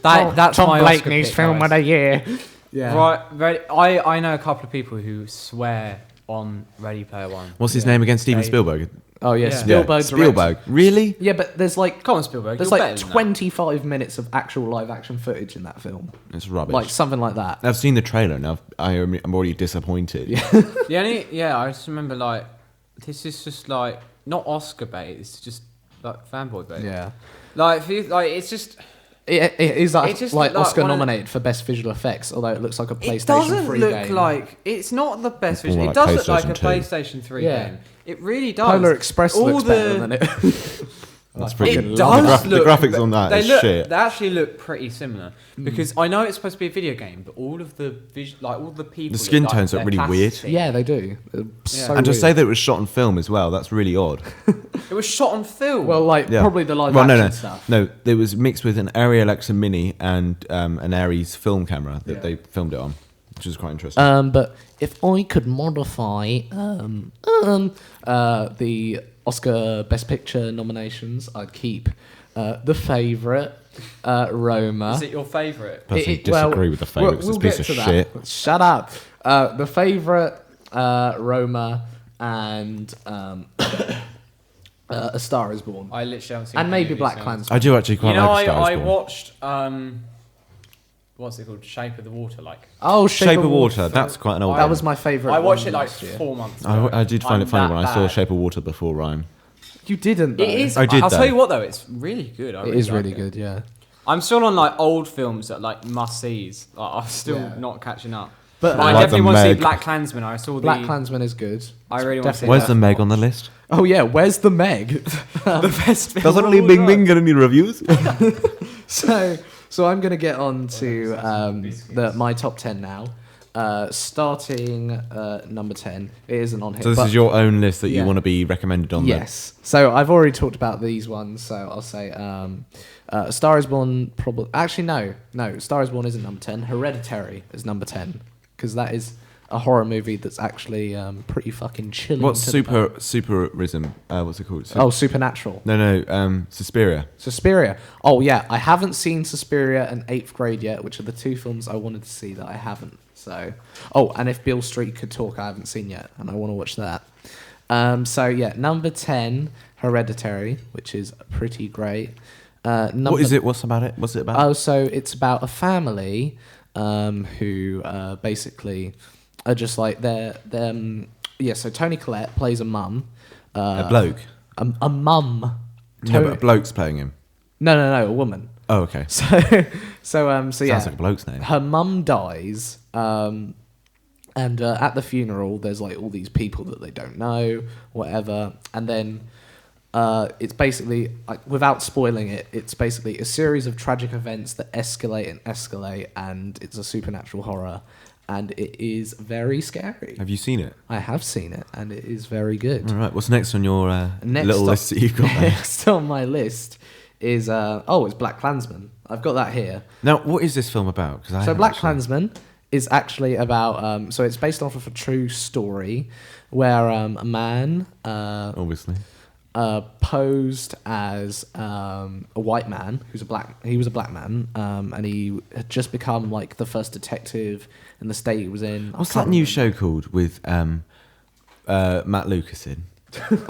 That's Tom my Blakeney's Oscar pick, film guys. of the year. Yeah. Right. I know a couple of people who swear on Ready Player One. What's his name again? Steven Spielberg. Oh yeah, Yeah. Spielberg. Spielberg. Really? Yeah, but there's like Come on, Spielberg. there's you're like better than 25 minutes of actual live action footage in that film, It's rubbish. like something like that. I've seen the trailer now. I'm already disappointed. that. I just remember like this is just like not Oscar bait. It's just like fanboy bait. Yeah, Like, it's just. it is It's just like like Oscar one of- nominated for best visual effects, although it looks like a It PlayStation doesn't 3 look game. like it's not the best It's more visual. It like does look like a PlayStation 2. PlayStation 3 Yeah. game. It really does. Polar Express All looks better the- than it. That's pretty It good. does the look. graphics on that is shit. They actually look pretty similar because I know it's supposed to be a video game, but all of the all the people. The skin look like tones look they're really weird. plastic. Yeah, they do. So And to weird. say that it was shot on film as well, that's really odd. It was shot on film. well, like Yeah. probably the live Well, action stuff. No, it was mixed with an Arri Alexa Mini and an Arri's film camera that Yeah. they filmed it on, which is quite interesting. But if I could modify the Oscar Best Picture nominations, I'd keep The Favourite, Roma. is it your favourite? Personally disagree with The Favourite, 'cause it's a piece of shit. Shut up. The Favourite, Roma, and A Star Is Born. I literally haven't seen. And any maybe of these Black films. Klansman. I do actually quite You know, like Star I Is Born. watched what's it called? Shape of the Water. Like Oh, Shape of Water. That's quite an old That one. was my favourite. I watched it one like last year. 4 months ago. I did find I'm it funny that when I saw bad. Shape of Water before Ryan. You didn't, though. It is. I did, I'll though. tell you what though, it's really good. It is really like good, yeah. I'm still on like old films that like must sees. Like, I'm still Yeah. not catching up. But I Like definitely the want to see Meg. Black Klansman. I saw Black the. Klansman is good. I really want to see. Definitely Where's that. the Meg on the list? Oh yeah, where's the Meg? the best film? Doesn't only of all Bing time. Bing get any reviews? So I'm gonna get on to my top 10 now. Starting number 10. It isn't on here. So this but is your own list that yeah. you want to be recommended on yes. So I've already talked about these ones. So I'll say Star Is Born. Probably. Actually, no. Star Is Born isn't number 10. Hereditary is number 10 because that is a horror movie that's actually pretty fucking chilling. What's to the bone. superism? What's it called? Supernatural. No, Suspiria. Suspiria. Oh yeah, I haven't seen Suspiria and 8th Grade yet, which are the two films I wanted to see that I haven't. So, and If Beale Street Could Talk, I haven't seen yet, and I want to watch that. So yeah, number 10, Hereditary, which is pretty great. What is it? What's about it? What's it about? Oh, so it's about a family who basically are just like so Toni Collette plays a mum. A bloke. A mum. No, but a bloke's playing him. No, a woman. Oh, okay. So yeah. Sounds like a bloke's name. Her mum dies, and at the funeral, there's like all these people that they don't know, whatever, and then it's basically, like, without spoiling it, it's basically a series of tragic events that escalate, and it's a supernatural horror, and it is very scary. Have you seen it? I have seen it, and it is very good. All right. What's next on your Next little up- list that you've got there? Next on my list is it's Black Klansman. I've got that here. Now, what is this film about? So Black Klansman is actually about so it's based off of a true story where a man Obviously. posed as a white man he was a black man and he had just become like the first detective in the state he was in. What's that new show called with Matt Lucas in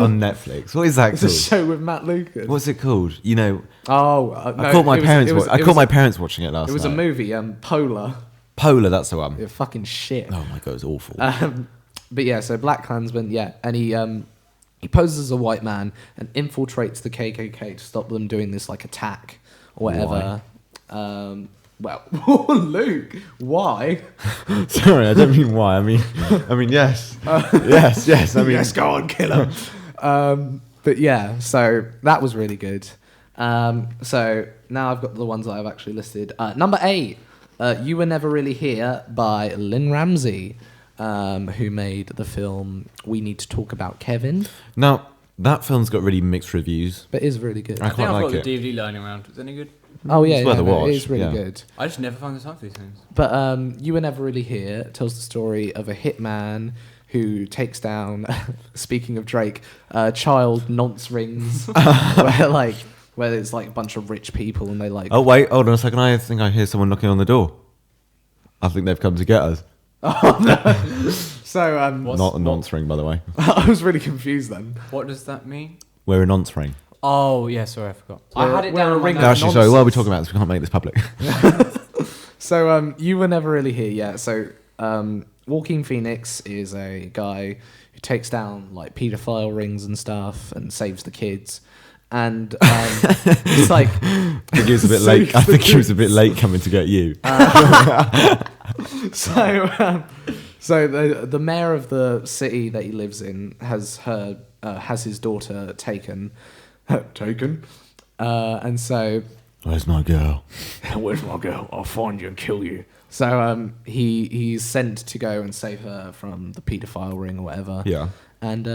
on Netflix? What is that It's a called? show with Matt Lucas. What's it called? You know, No, I caught my parents. I caught my a- parents watching it last night. It was a movie, Polar. Polar. That's the one. Yeah, fucking shit. Oh my god, it's awful. But yeah, so Black Klansman, yeah, and he poses as a white man and infiltrates the KKK to stop them doing this like attack or whatever. Well, Luke, why? Sorry, I don't mean why. I mean yes. Yes. I mean, Yes, go on, kill him. But yeah, so that was really good. So now I've got the ones that I've actually listed. Number 8, You Were Never Really Here by Lynn Ramsey, who made the film We Need to Talk About Kevin. Now, that film's got really mixed reviews. But it is really good. I quite I've like got it. the DVD lying around. Is it any good? Oh yeah, It's worth a watch, it is really yeah. good. I just never find the time for these things. But You Were Never Really Here tells the story of a hitman who takes down, speaking of Drake, child nonce rings, where it's like a bunch of rich people and they like. Oh wait, hold on a second. I think I hear someone knocking on the door. I think they've come to get us. Oh no! So Not a nonce ring, by the way. I was really confused then. What does that mean? We're a nonce ring. Oh, yeah, sorry, I forgot. I had it we're down a on my ring notes. of Actually, sorry, what are we nonsense. talking about this? We can't make this public. So You Were Never Really Here, yeah. So Joaquin Phoenix is a guy who takes down like paedophile rings and stuff and saves the kids. And it's like I think he was a bit late. I think he was a bit late coming to get you. So the mayor of the city that he lives in has his daughter taken, and so Where's my girl? where's my girl? I'll find you and kill you. So he's sent to go and save her from the paedophile ring or whatever. Yeah. And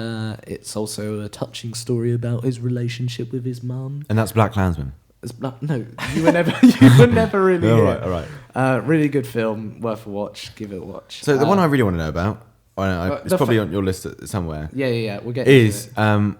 it's also a touching story about his relationship with his mum. And that's Black Klansman. No, you were never really All here. right, all right. Really good film, worth a watch. Give it a watch. So the one I really want to know about, it's the probably fa- on your list somewhere, Yeah. We'll get is into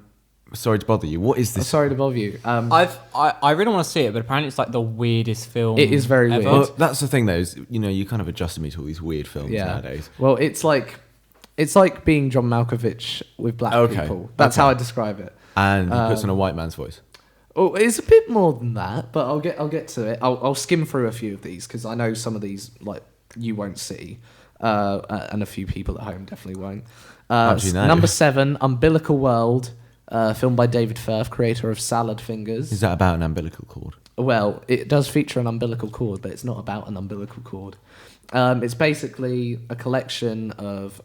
it. sorry to bother you. What is I'm this? sorry to bother you. I really want to see it, but apparently it's like the weirdest film. It is very ever. weird. Well, that's the thing, though. Is, you kind of adjusted me to all these weird films Yeah. nowadays. Well, it's like being John Malkovich with black Okay. people. That's Okay. how I describe it. And he puts on a white man's voice. Oh, it's a bit more than that, but I'll get to it. I'll skim through a few of these because I know some of these like you won't see, and a few people at home definitely won't. How do you know? Number 7, Umbilical World, filmed by David Firth, creator of Salad Fingers. Is that about an umbilical cord? Well, it does feature an umbilical cord, but it's not about an umbilical cord. It's basically a collection of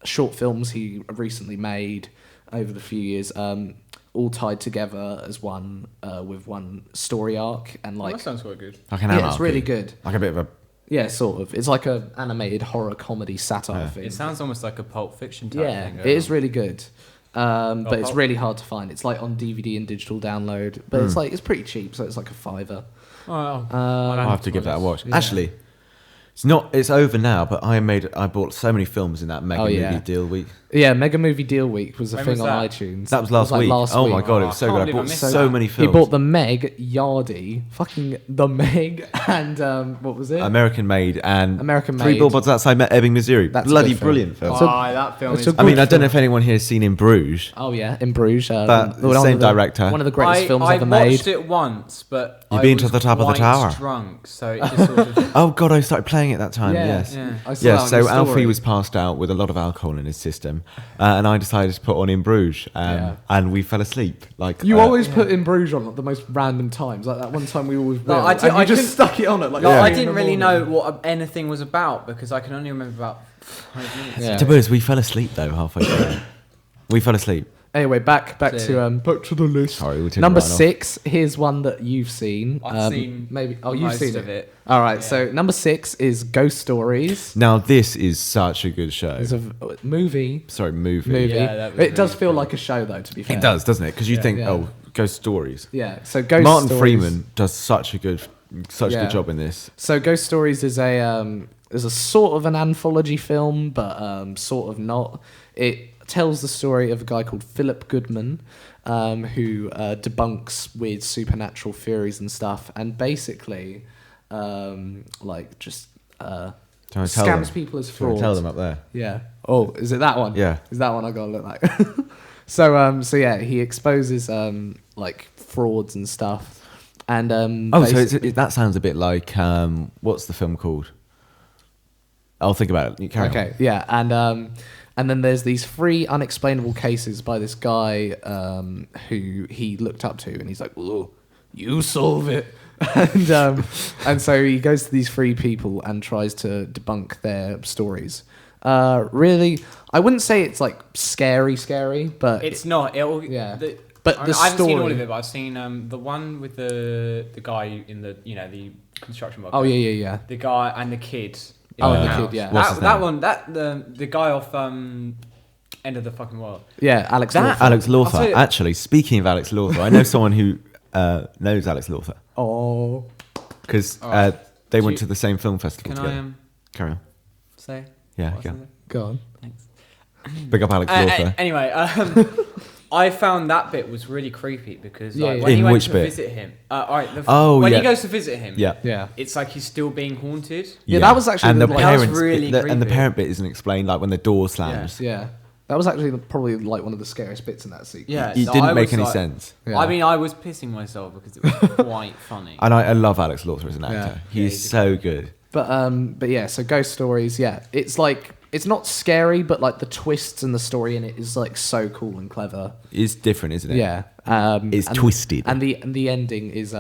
short films he recently made over the few years, all tied together as one with one story arc. And like, that sounds quite good. Like an yeah, anarchy. it's really good. Like a bit of a. Yeah, sort of. It's like a animated horror comedy satire thing. It sounds almost like a Pulp Fiction type thing. It is really good. But it's Pulp- really hard to find. It's like on DVD and digital download, but it's pretty cheap, so it's like a $5. I'll have to give that a watch. Actually, it's over now, but I bought so many films in that mega movie deal week. Yeah, Mega Movie Deal Week was a When thing was on that? iTunes. That was last week. Oh my god, it was so I good. can't I bought believe I so missed that. many films. He bought The Meg, Yardie, fucking The Meg, and what was it? American Made and American Three Made. Billboards Outside Ebbing, Missouri. That's a Bloody good film. brilliant film. Oh, So- that film it's is. a I mean, good I don't know film. if anyone here has seen In Bruges. Oh yeah, in Bruges. But one same of the- director. One of the greatest films I ever watched made. it once, but You've I been to was the top of the quite tower. drunk, so it just sort of. Oh god, I started playing it that time. Yes. Yeah. I saw that Yeah, on so your Alfie story. was passed out with a lot of alcohol in his system, and I decided to put on In Bruges, and we fell asleep. Like You always put In Bruges on at the most random times. Like that one time we always. No, will, I and did- you I just couldn't- stuck it on at like. No, 3 I in didn't the really morning. know what anything was about because I can only remember about 5 minutes. Yeah. To be honest, we fell asleep though halfway through. We fell asleep. Anyway, back to the list. Sorry, we took Number it right off. 6. Here's one that you've seen. I've seen maybe. Oh, you've most seen of it. All right. So number 6 is Ghost Stories. Now this is such a good show. It's a movie. Sorry, movie. Yeah, that was It does really feel cool. like a show though. To be fair, It does, doesn't it? Because you think, Yeah. oh, Ghost Stories. Yeah. So Ghost Martin Stories. Freeman does such a good Yeah. job in this. So Ghost Stories is a sort of an anthology film, but sort of not. It tells the story of a guy called Philip Goodman, who debunks weird supernatural theories and stuff, and basically, like just Can I tell scams them? people as Can I frauds. tell them up there? Yeah. Oh, is it that one? Yeah. Is that one I gotta look like? So yeah, he exposes like frauds and stuff, and Oh, so basically- that sounds a bit like what's the film called? I'll think about it. You carry on. Okay, yeah, and then there's these 3 unexplainable cases by this guy who he looked up to, and he's like, "Oh, you solve it," And so he goes to these 3 people and tries to debunk their stories. Really, I wouldn't say it's like scary, but It's not. But the I haven't story. seen all of it, but I've seen the one with the guy in the the construction worker. Oh yeah. The guy and the kid. Oh, and the house. kid, yeah. What's his That name? one. The guy off End of the Fucking World. Yeah, Alex. That- Lawford. Alex I'll tell Lawther. you- Actually, speaking of Alex Lawther, I know someone who knows Alex Lawther Oh. because Alright. they Do went you- to the same film festival Can together. I Carry on. say? Yeah, what go. something? Go on. Thanks. Big up Alex Lawther. Anyway, I found that bit was really creepy because Yeah, like, yeah. when he In went which to bit? visit him. Alright, Oh, when yeah. he goes to visit him. Yeah. Yeah. It's like he's still being haunted. Yeah, that was actually and the- the like- That was parents, really and the creepy. parent bit isn't explained, like when the door slams. Yeah. That was actually probably like one of the scariest bits in that sequence. Yeah, It so didn't I make was any like- sense. Yeah. I mean, I was pissing myself because it was quite funny. And I love Alex Lawther as an actor. Yeah. He's he's so good. But yeah, so ghost stories, yeah. It's like it's not scary, but like the twists and the story in it is like so cool and clever. It's different, isn't it? Yeah. It's twisted. And the ending is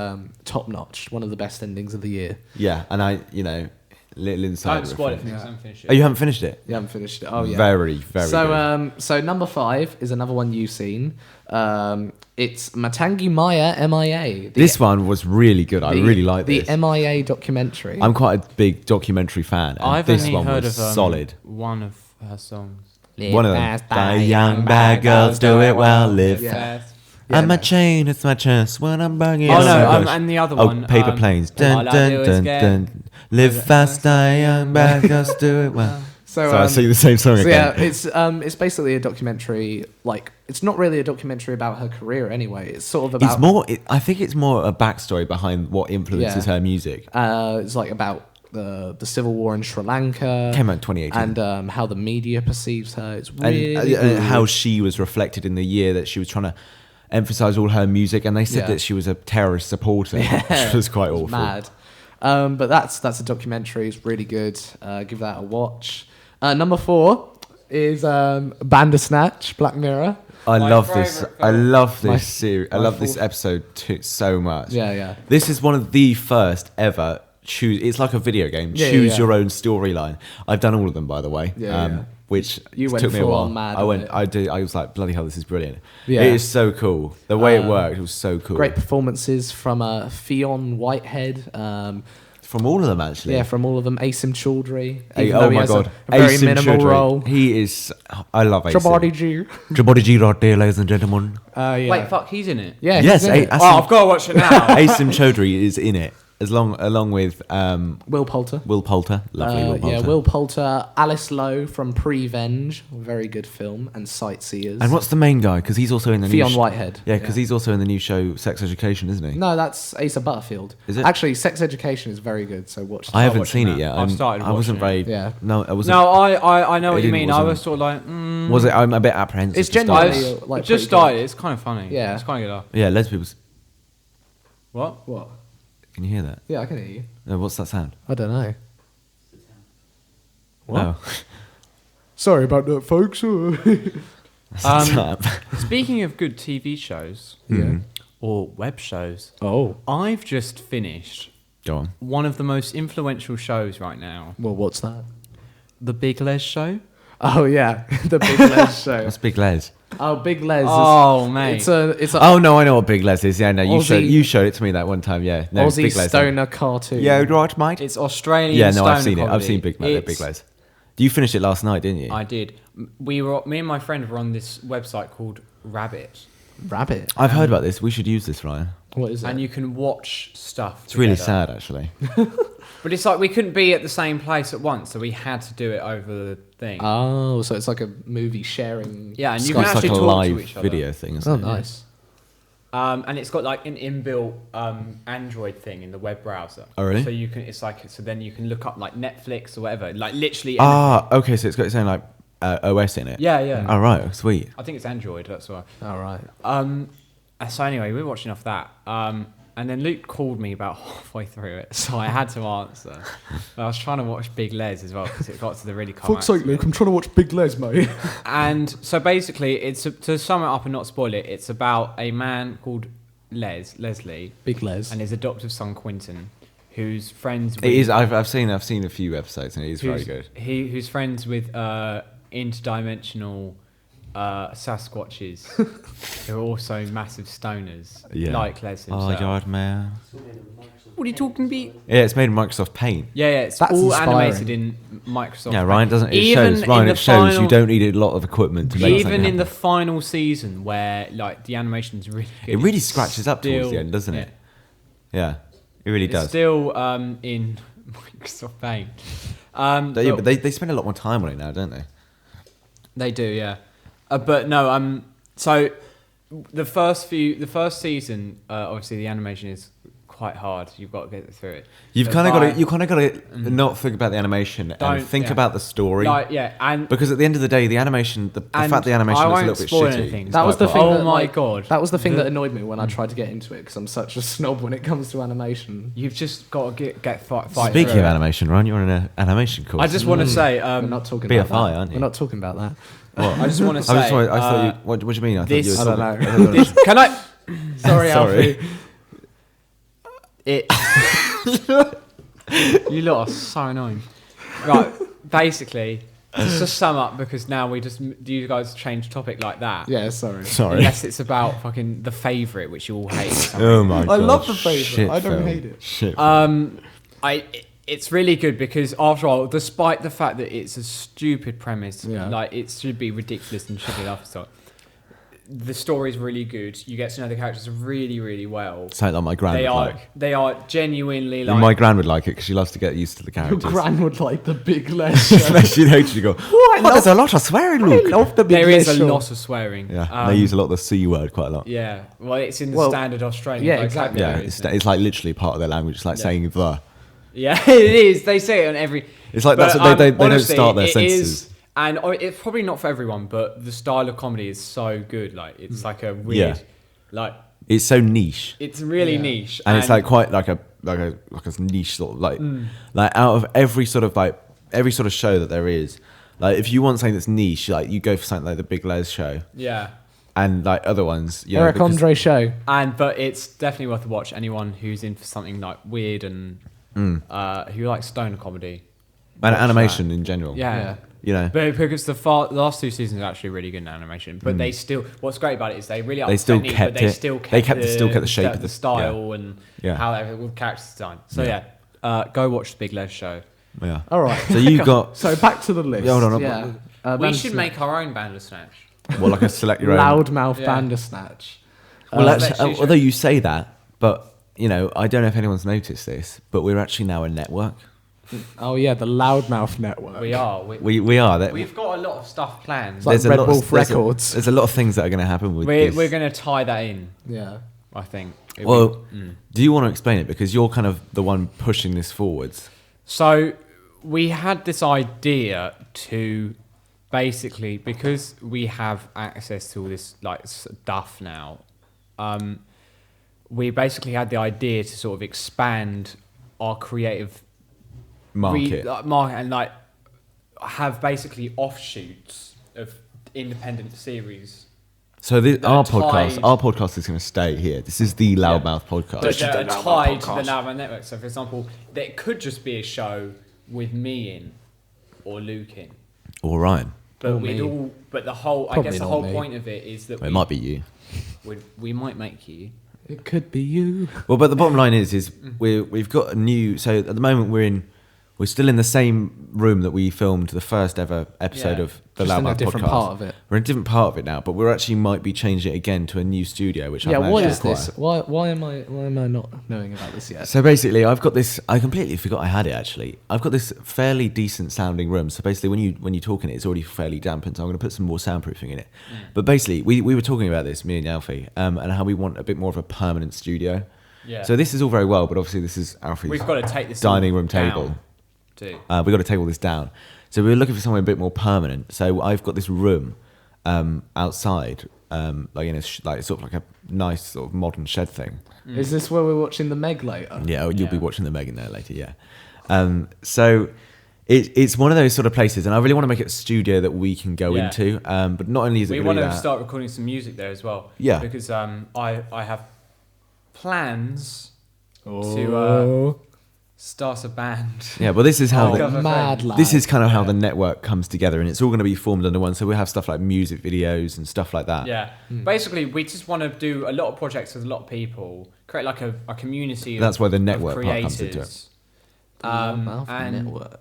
top notch, one of the best endings of the year. Yeah, and little inside. Don't spoil it for me because I haven't finished it. Oh, you haven't finished it? You haven't finished it. Oh yeah. Very, very good. So number 5 is another one you've seen. It's Matangi Maya MIA. This one was really good. I really like the this. MIA documentary. I'm quite a big documentary fan, and I've this only one heard was of solid. one of her songs. One of them. The young bad girls do it well. Live Yeah. Fast. Yeah, and my no. chain, it's my chest when I'm banging. Oh, on no, the bush. and the other Oh, one, Paper Planes. all Dun, I dun, do is dun, get- dun. Live fast, die young, bad girls do it well. So, So I sing the same song So yeah, again. it's basically a documentary. Like it's not really a documentary about her career anyway. It's sort of about. It's more. I think it's more a backstory behind what influences Yeah. her music. It's like about the civil war in Sri Lanka. Came out in 2018. And how the media perceives her. It's And really good. how she was reflected in the year that she was trying to emphasize all her music, and they said Yeah. that she was a terrorist supporter, which was quite awful. Mad. But that's a documentary. It's really good. Give that a watch. Number 4 is Bandersnatch, Black Mirror. I My love this. favourite I film. love My- this series. I my love this fourth- episode too, so much. Yeah. This is one of the first ever choose. It's like a video game. Yeah, choose yeah. your own storyline. I've done all of them, by the way. Yeah. Which You went took me a full while. on mad I on went. it. I did. I was like, bloody hell, this is brilliant. Yeah. It is so cool. The way it worked, it was so cool. Great performances from Fionn Whitehead. From all of them, actually. Yeah, from all of them. Asim Chaudhry. Hey, even though oh he my has god, a very Asim minimal Chaudhry. role. He is. I love Asim. Jabari G. Jabari G right there, ladies and gentlemen. Yeah. Wait, fuck, he's in it. Yeah. Yes, he's in it. Asim- Oh, I've got to watch it now. Asim Chaudhry is in it, along with Will Poulter. Will Poulter. Lovely Will Poulter. Yeah, Will Poulter, Alice Lowe from Prevenge, very good film, and Sightseers. And what's the main guy? Because he's also in the Fionn new Whitehead. Yeah, because he's also in the new show Sex Education, isn't he? No, that's Asa Butterfield. Is it? Actually, Sex Education is very good, so watch that. I haven't watching seen that. it yet. I've started I wasn't very. watching Yeah. No, I wasn't. No, I know It what you didn't- mean. I wasn't- was sort of like, Was it? I'm a bit apprehensive. It's to start genuinely with. like it just pretty good. started. It's kind of funny. Yeah. It's quite good. Yeah, lesbians. What? What? Can you hear that? Yeah, I can hear you. What's that sound? I don't know. What? Oh. Sorry about that, folks. That's the time. Speaking of good TV shows Yeah. or web shows, Oh. I've just finished Go on. one of the most influential shows right now, Well, what's that? The Big Les Show. Oh yeah, the Big Les show. That's Big Les. Oh, Big Les. Oh, mate. It's a Oh no, I know what Big Les is. Yeah, no, Aussie- you showed it to me that one time. Yeah, no, Aussie Big Les. stoner cartoon. Yeah, right, mate. It's Australian. Yeah, no, I've stoner seen it. I've comedy. seen Big It's- Les. You finished it last night, didn't you? I did. Me and my friend were on this website called Rabbit, Rabbit. I've heard about this. We should use this, Ryan. What is it? and you can watch stuff. It's really together. sad, actually. But it's like we couldn't be at the same place at once, so we had to do it over the thing. Oh, so it's like a movie sharing. Yeah, and you It's can like actually a talk to live each other. video thing. Isn't Oh, it? nice. And it's got like an inbuilt Android thing in the web browser. Oh, really? So you can. It's like so. Then you can look up like Netflix or whatever. Like literally. Ah, okay. So it's got its own like OS in it. Yeah, yeah. All right. Sweet. I think it's Android. That's why. All right. So anyway, we were watching off that. And then Luke called me about halfway through it, so I had to answer. But I was trying to watch Big Les as well because it got to the really Fuck's sake, Luke! I'm trying to watch Big Les, mate. And so basically, it's to sum it up and not spoil it. It's about a man called Leslie, Big Les. and his adoptive son Quentin, who's friends with... It is. I've seen a few episodes, and it is very good. Who's friends with interdimensional Sasquatches, who are also massive stoners, like Les himself. Oh, yard man. What are you talking about? Yeah, it's made in Microsoft Paint. Yeah, it's That's all inspiring. animated in Microsoft. Yeah, Ryan doesn't. It Even shows. Ryan, in it the shows final- you don't need a lot of equipment to make Even something in the happen. final season, where like the animation's really good, It really it's scratches up towards still- the end, doesn't yeah. it? Yeah, it really It's does. still in Microsoft Paint. But they spend a lot more time on it now, don't they? They do, yeah. But no, so the first season, obviously the animation is quite hard. You've got to get through it. You've But kind of got by- to. You kind of got to not think about the animation and Don't- think yeah. about the story. and Because at the end of the day, the animation, the fact the animation I looks a won't little bit spoil shitty. anything. is That was quite the fun. thing. Oh that, my like, God. That was the thing that annoyed me when I tried to get into it because I'm such a snob when it comes to animation. You've just got to fight. Speaking through of it. animation, Ryan, you're on an animation course. I just want to say, We're not talking BFI, about that. aren't you? We're not talking about that. What? I just want to say. I thought you. What do you mean? I thought this- you. I don't know. Can I? Sorry, Sorry. Alfie. It. You lot are so annoying. Right, basically, just to sum up, because now you guys change topic like that. Yeah, sorry. Sorry. Unless it's about fucking The Favourite, which you all hate. Oh my god! I love The Favourite. Shit I don't film. hate it. Shit. film. It's really good because after all, despite the fact that it's a stupid premise, Yeah. like it should be ridiculous and should be laughed at, the story's really good. You get to know the characters really, really well. Something like my gran They would are like. they are genuinely like My gran would like it because she loves to get used to the Your characters. gran would like the Big Les show. She'd actually go, oh, there's a lot of swearing, I Luke. love the Big there Les is a show. lot of swearing. Yeah, they use a lot of the C word quite a lot. Yeah, well, it's in the Well, standard Australian yeah, exactly. Yeah, vocabulary, it's, isn't it? it's like literally part of their language. It's like saying the. Yeah, it is. They say it on every. It's like that's what they don't honestly, start their it sentences. is- and it's probably not for everyone, but the style of comedy is so good. Like it's like a weird, Yeah. like It's so niche, it's really Yeah. niche, and it's like quite like a niche sort of like out of every sort of show that there is. Like if you want something that's niche, like you go for something like the Big Les show, yeah. and like other ones. You know, Eric because- Andre show. But it's definitely worth a watch. Anyone who's in for something like weird and who likes stoner comedy, and watch animation in general. yeah. You know, But because the last two seasons are actually really good in animation, but they still. What's great about it is they really up They the still technique, kept but they it. still They kept the shape of the the- style and Yeah. how everything with character design. So go watch the Big Les show. yeah. All right. So you got So back to the list. Yeah, hold on, Yeah. We should make our own Bandersnatch. well, like a select your own. Loudmouth Yeah. Bandersnatch. Well, let's actually, do although you say that, but you know, I don't know if anyone's noticed this, but we're actually now a network. Oh yeah, the Loudmouth Network. We are. We are. That We've got a lot of stuff planned. like Red lot Wolf Records. There's a lot of things that are going to happen with We're this. going to tie that in. Yeah. I think. Well, do you want to explain it because you're kind of the one pushing this forwards? So we had this idea to basically, because we have access to all this like stuff now, we basically had the idea to sort of expand our creative Market. market and like have basically offshoots of independent series. So our podcast tied- is going to stay here. This is the Loudmouth podcast. That are tied to the Loudmouth Network. So, for example, there could just be a show with me in or Luke in. Or Ryan. But Or we'd me. all. But the whole. I Probably guess the not whole me. point of it is that It might be you. we might make you. It could be you. Well, but the bottom line is we've got a new. So at the moment we're still in the same room that we filmed the first ever episode Yeah. of the Just in a Loudmouth different podcast. part of it. We're in a different part of it now, but we're actually might be changing it again to a new studio, which Yeah. I've What managed is to this? acquire. Why am I not knowing about this yet? So basically, I've got this. I completely forgot I had it. Actually, I've got this fairly decent sounding room. So basically, when you talk in it, it's already fairly dampened. So I'm going to put some more soundproofing in it. But basically, we were talking about this, me and Alfie, and how we want a bit more of a permanent studio. Yeah. So this is all very well, but obviously this is Alfie's We've got to take this dining all room table. down, too. We've got to take all this down. So we were looking for somewhere a bit more permanent. So I've got this room outside, like in a like sort of like a nice sort of modern shed thing. Is this where we're watching the Meg later? Yeah, you'll be Yeah. watching the Megan there later. Yeah. So it's one of those sort of places, and I really want to make it a studio that we can go Yeah. into. But not only is it We going want to be to that, start recording some music there as well. Yeah. Because I have plans to start a band. Yeah, well, this is how mad lad. this is kind of how the network comes together, and it's all going to be formed under one. So we'll have stuff like music videos and stuff like that. Yeah. Basically, we just want to do a lot of projects with a lot of people, create like a community. That's why the network of part creators. comes into it. And network.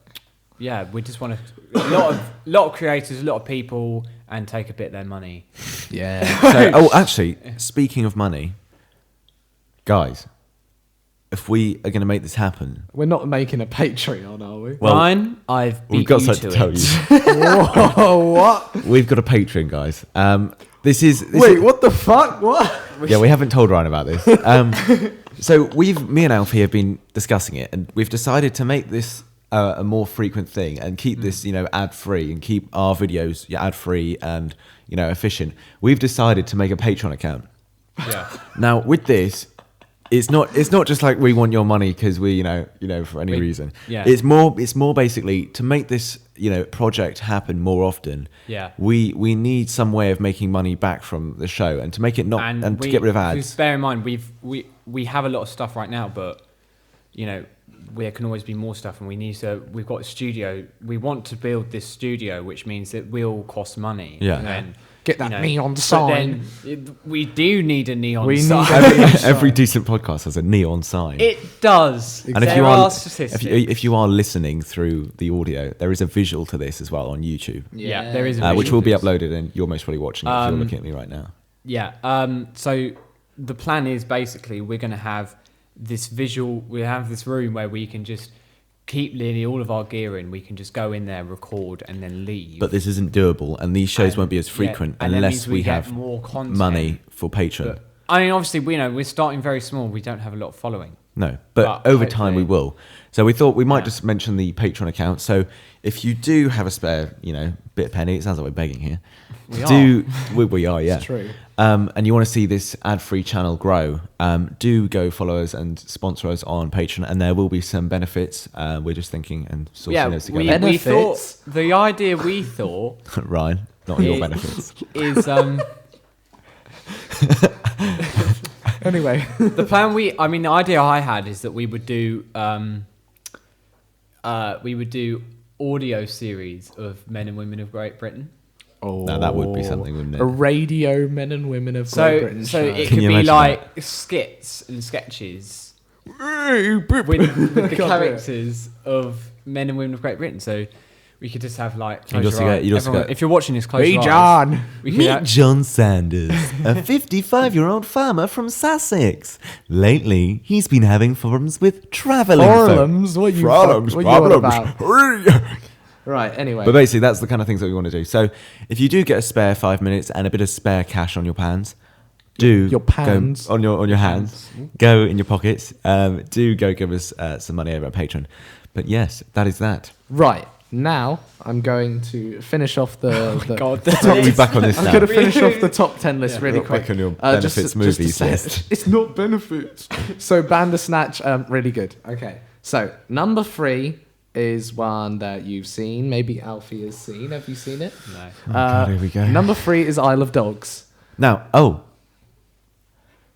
yeah, we just want to a lot of creators, a lot of people, and take a bit of their money. Yeah. So, actually, speaking of money, guys, if we are going to make this happen, We're not making a Patreon, are we? well, Ryan, I've beat we've got you something to to tell it. you. Whoa, what? We've got a Patreon, guys. This is What the fuck? What? Yeah, we haven't told Ryan about this. So me and Alfie have been discussing it, and we've decided to make this a more frequent thing and keep this, ad free, and keep our videos ad free and efficient. We've decided to make a Patreon account. Yeah. Now with this, it's not just like we want your money because we for any reason. Yeah. It's more basically to make this project happen more often. Yeah. We need some way of making money back from the show, and to make it not and to get rid of ads. Bear in mind, we have a lot of stuff right now, but there can always be more stuff, and we've got a studio. We want to build this studio, which means it will cost money. Yeah. And then, Get that neon sign. We do need a neon We sign. need Every decent podcast has a neon sign. It does. And if There you are are statistics. if you are listening through the audio, there is a visual to this as well on YouTube, Yeah, there is a which will be visual to this. uploaded, and you're most probably watching it if you're looking at me right now. Yeah. So the plan is basically we're going to have this visual. We have this room where we can just keep nearly all of our gear in. We can just go in there, record, and then leave. But this isn't doable, and these shows won't be as frequent and that unless means we get have more content. money for Patreon. But, I mean, obviously, we're starting very small. We don't have a lot of following. No, but over time we hopefully- will. So we thought we might just mention the Patreon account. So if you do have a spare, bit of penny, it sounds like we're begging here. We are, yeah. It's true. And you want to see this ad-free channel grow, do go follow us and sponsor us on Patreon, and there will be some benefits. We're just thinking and sourcing those together. we thought the idea we thought Ryan, not your benefits. is Anyway. the plan. The idea I had is that we would do audio series of men and women of Great Britain. Now that would be something, wouldn't it? A radio men and women of Great Britain So show. it Can could you be imagine like skits and sketches with the characters of men and women of Great Britain. So we could just have like if you're watching this, close your eyes. John. We could Meet John Sanders, a 55-year-old farmer from Sussex. Lately, he's been having problems with travelling. Problems? What are you on about? Right, anyway. But basically, that's the kind of things that we want to do. So if you do get a spare 5 minutes and a bit of spare cash on your pans, Your pans. go on your hands, go in your pockets. Do go give us some money over at Patreon. But yes, that is that. Right. Now, I'm going to finish off the We'll be back on this I'm now. going to finish off the top 10 list really We're quick. back on your benefits movies to say list. It's not benefits. So, Bandersnatch, really good. Okay. So, number 3 is one that you've seen. Maybe Alfie has seen. Have you seen it? No. God, here we go. Number 3 is Isle of Dogs. Now,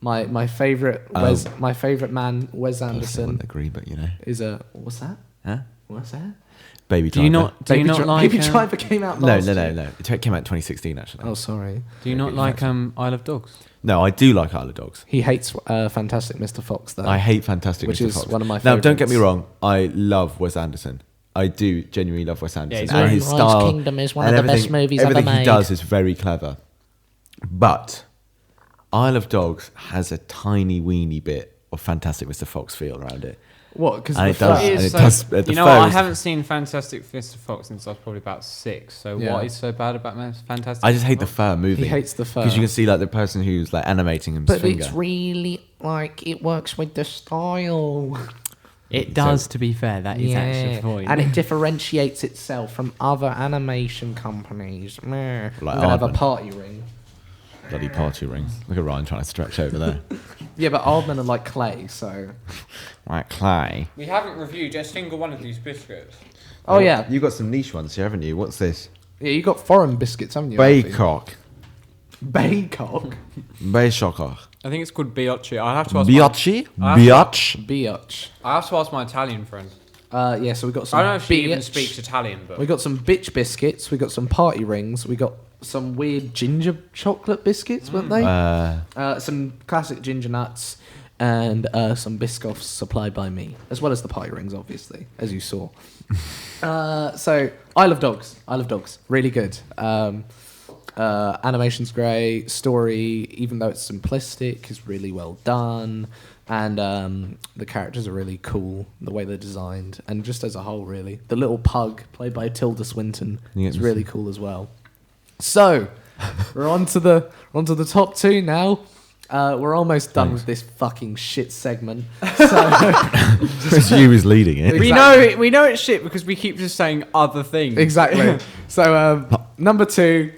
My favourite my favourite man, Wes I Anderson, wouldn't agree, but is a... What's that? Huh? What's that? Baby Do you Driver. not like? Baby Driver came out No. last year. It came out in 2016, actually. Oh, sorry. Do you not like Isle of Dogs? No, I do like Isle of Dogs. He hates Fantastic Mr. Fox, though. I hate Fantastic Which Mr. is Fox. one of my Now, don't get me favourites. wrong. I love Wes Anderson. I do genuinely love Wes Anderson. he's and very- his Moonrise style Kingdom is one and of the best everything- movies ever Everything he made. does is very clever. But Isle of Dogs has a tiny weeny bit of Fantastic Mr. Fox feel around it. What? Because And the it does. fur- And It is it does- the you know, fur I is- haven't seen Fantastic Mr. Fox since I was probably about 6. So Yeah. what is so bad about Fantastic? I just hate the Fox? fur moving. He hates the fur. Because you can see like the person who's like animating his But finger. it's really like it works with the style. It does, to be fair. That is actually the point. and it differentiates itself from other animation companies. Meh. Like I'm gonna have a Aardman. party ring. Bloody party rings. Look at Ryan trying to stretch over there. Yeah, but Aardman are like clay, so. Like clay. we haven't reviewed a single one of these biscuits. Oh yeah, You got some niche ones here, haven't you? What's this? yeah. You got foreign biscuits, haven't you? Alfie? Baycock. Baycock. Baycock. I think it's called biocchi. I have to ask. Biocchi? Biatch. I have to ask my Italian friend. Yeah, so we got some. I don't know if she even biatch. speaks Italian, but We got some bitch biscuits. We got some party rings. We got some weird ginger chocolate biscuits, weren't they? Some classic ginger nuts and some Biscoffs supplied by me, as well as the party rings, obviously, as you saw. So I love dogs. I love dogs. Really good. Animation's great. Story, even though it's simplistic, is really well done. And the characters are really cool, the way they're designed. And just as a whole, really. The little pug, played by Tilda Swinton, is really cool as well. So, we're on to the top two now. We're almost done with this fucking shit segment. So, It's you who's leading it. Exactly. we know it's shit because we keep just saying other things. exactly. So, number two,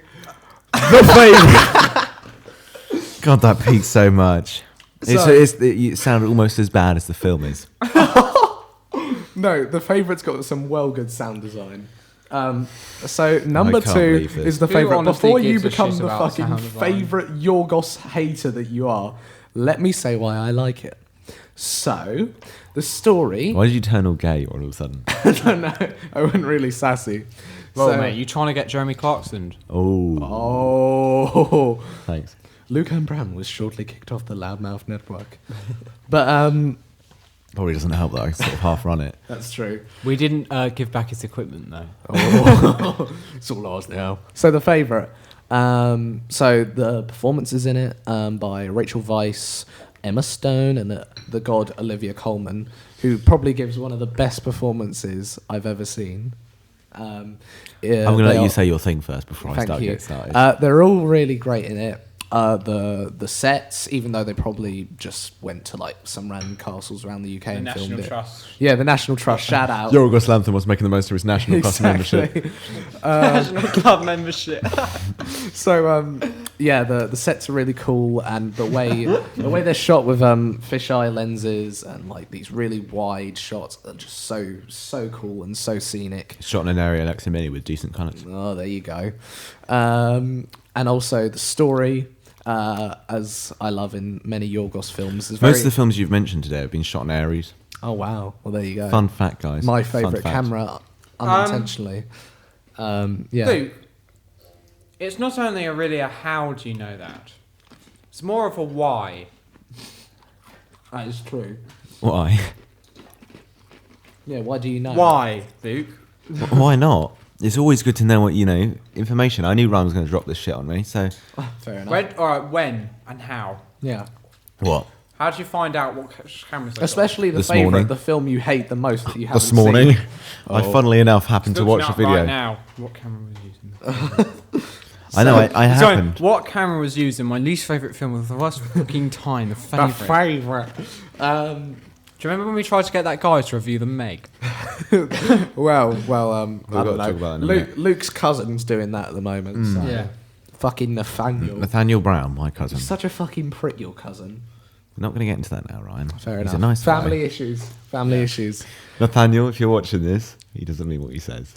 the favourite. God, that peaked so much. It sounded almost as bad as the film is. No, the favourite's got some well good sound design. So number can't two believe this. is the Who favourite. honestly Before you gives a become shit the about fucking sound design? favourite Yorgos hater that you are, let me say why I like it. So, the story... Why did you turn all gay all of a sudden? I don't know. I went really sassy. Well, So- mate, you trying to get Jeremy Clarkson? Oh, Oh... thanks. Luke and Bram was shortly kicked off the Loudmouth network. But, Probably doesn't help that I sort of half run it. that's true. We didn't give back his equipment though. Oh. It's all ours now. So the favourite. So the performances in it by Rachel Weisz, Emma Stone, and the god Olivia Colman, who probably gives one of the best performances I've ever seen. I'm going to let you say your thing first before I Thank start you. getting started. They're all really great in it. The sets, even though they probably just went to like some random castles around the UK and filmed National it. Trust. Yeah, the National Trust. Shout out. Yorgos Lanthimos was making the most of his national Trust membership. National Club membership. So yeah, the sets are really cool, and the way they're shot with fisheye lenses and like these really wide shots are just so cool and so scenic. Shot in an area like Simini with decent colours. Oh, there you go. And also the story, as I love in many Yorgos films, is Most of the films you've mentioned today have been shot in Aries. Oh wow! Well, there you go. Fun fact, guys. My Fun favourite fact. camera, unintentionally. Yeah. Luke, it's not only really a how do you know that. It's more of a why. That is true. Why? Yeah. Why do you know? Why, Luke? Why not? It's always good to know what, information. I knew Ryan was going to drop this shit on me, so... Fair enough. When and how? Yeah. What? How did you find out what cameras they Especially the This morning. favourite, the film you hate the most that you haven't This morning, seen. I funnily enough happened to watch the video. Right now, what camera was using? I know, I happened. What camera was used in my least favourite film of the last fucking time? The favourite. Do you remember when we tried to get that guy to review the Meg? Well, I got don't to talk know. about it in a minute. Luke's cousin's doing that at the moment. So. Yeah. Fucking Nathaniel. Nathaniel Brown, my cousin. You're such a fucking prick, your cousin. We're not going to get into that now, Ryan. Fair He's enough. a nice Family guy. issues. Family issues. Nathaniel, if you're watching this, he doesn't mean what he says.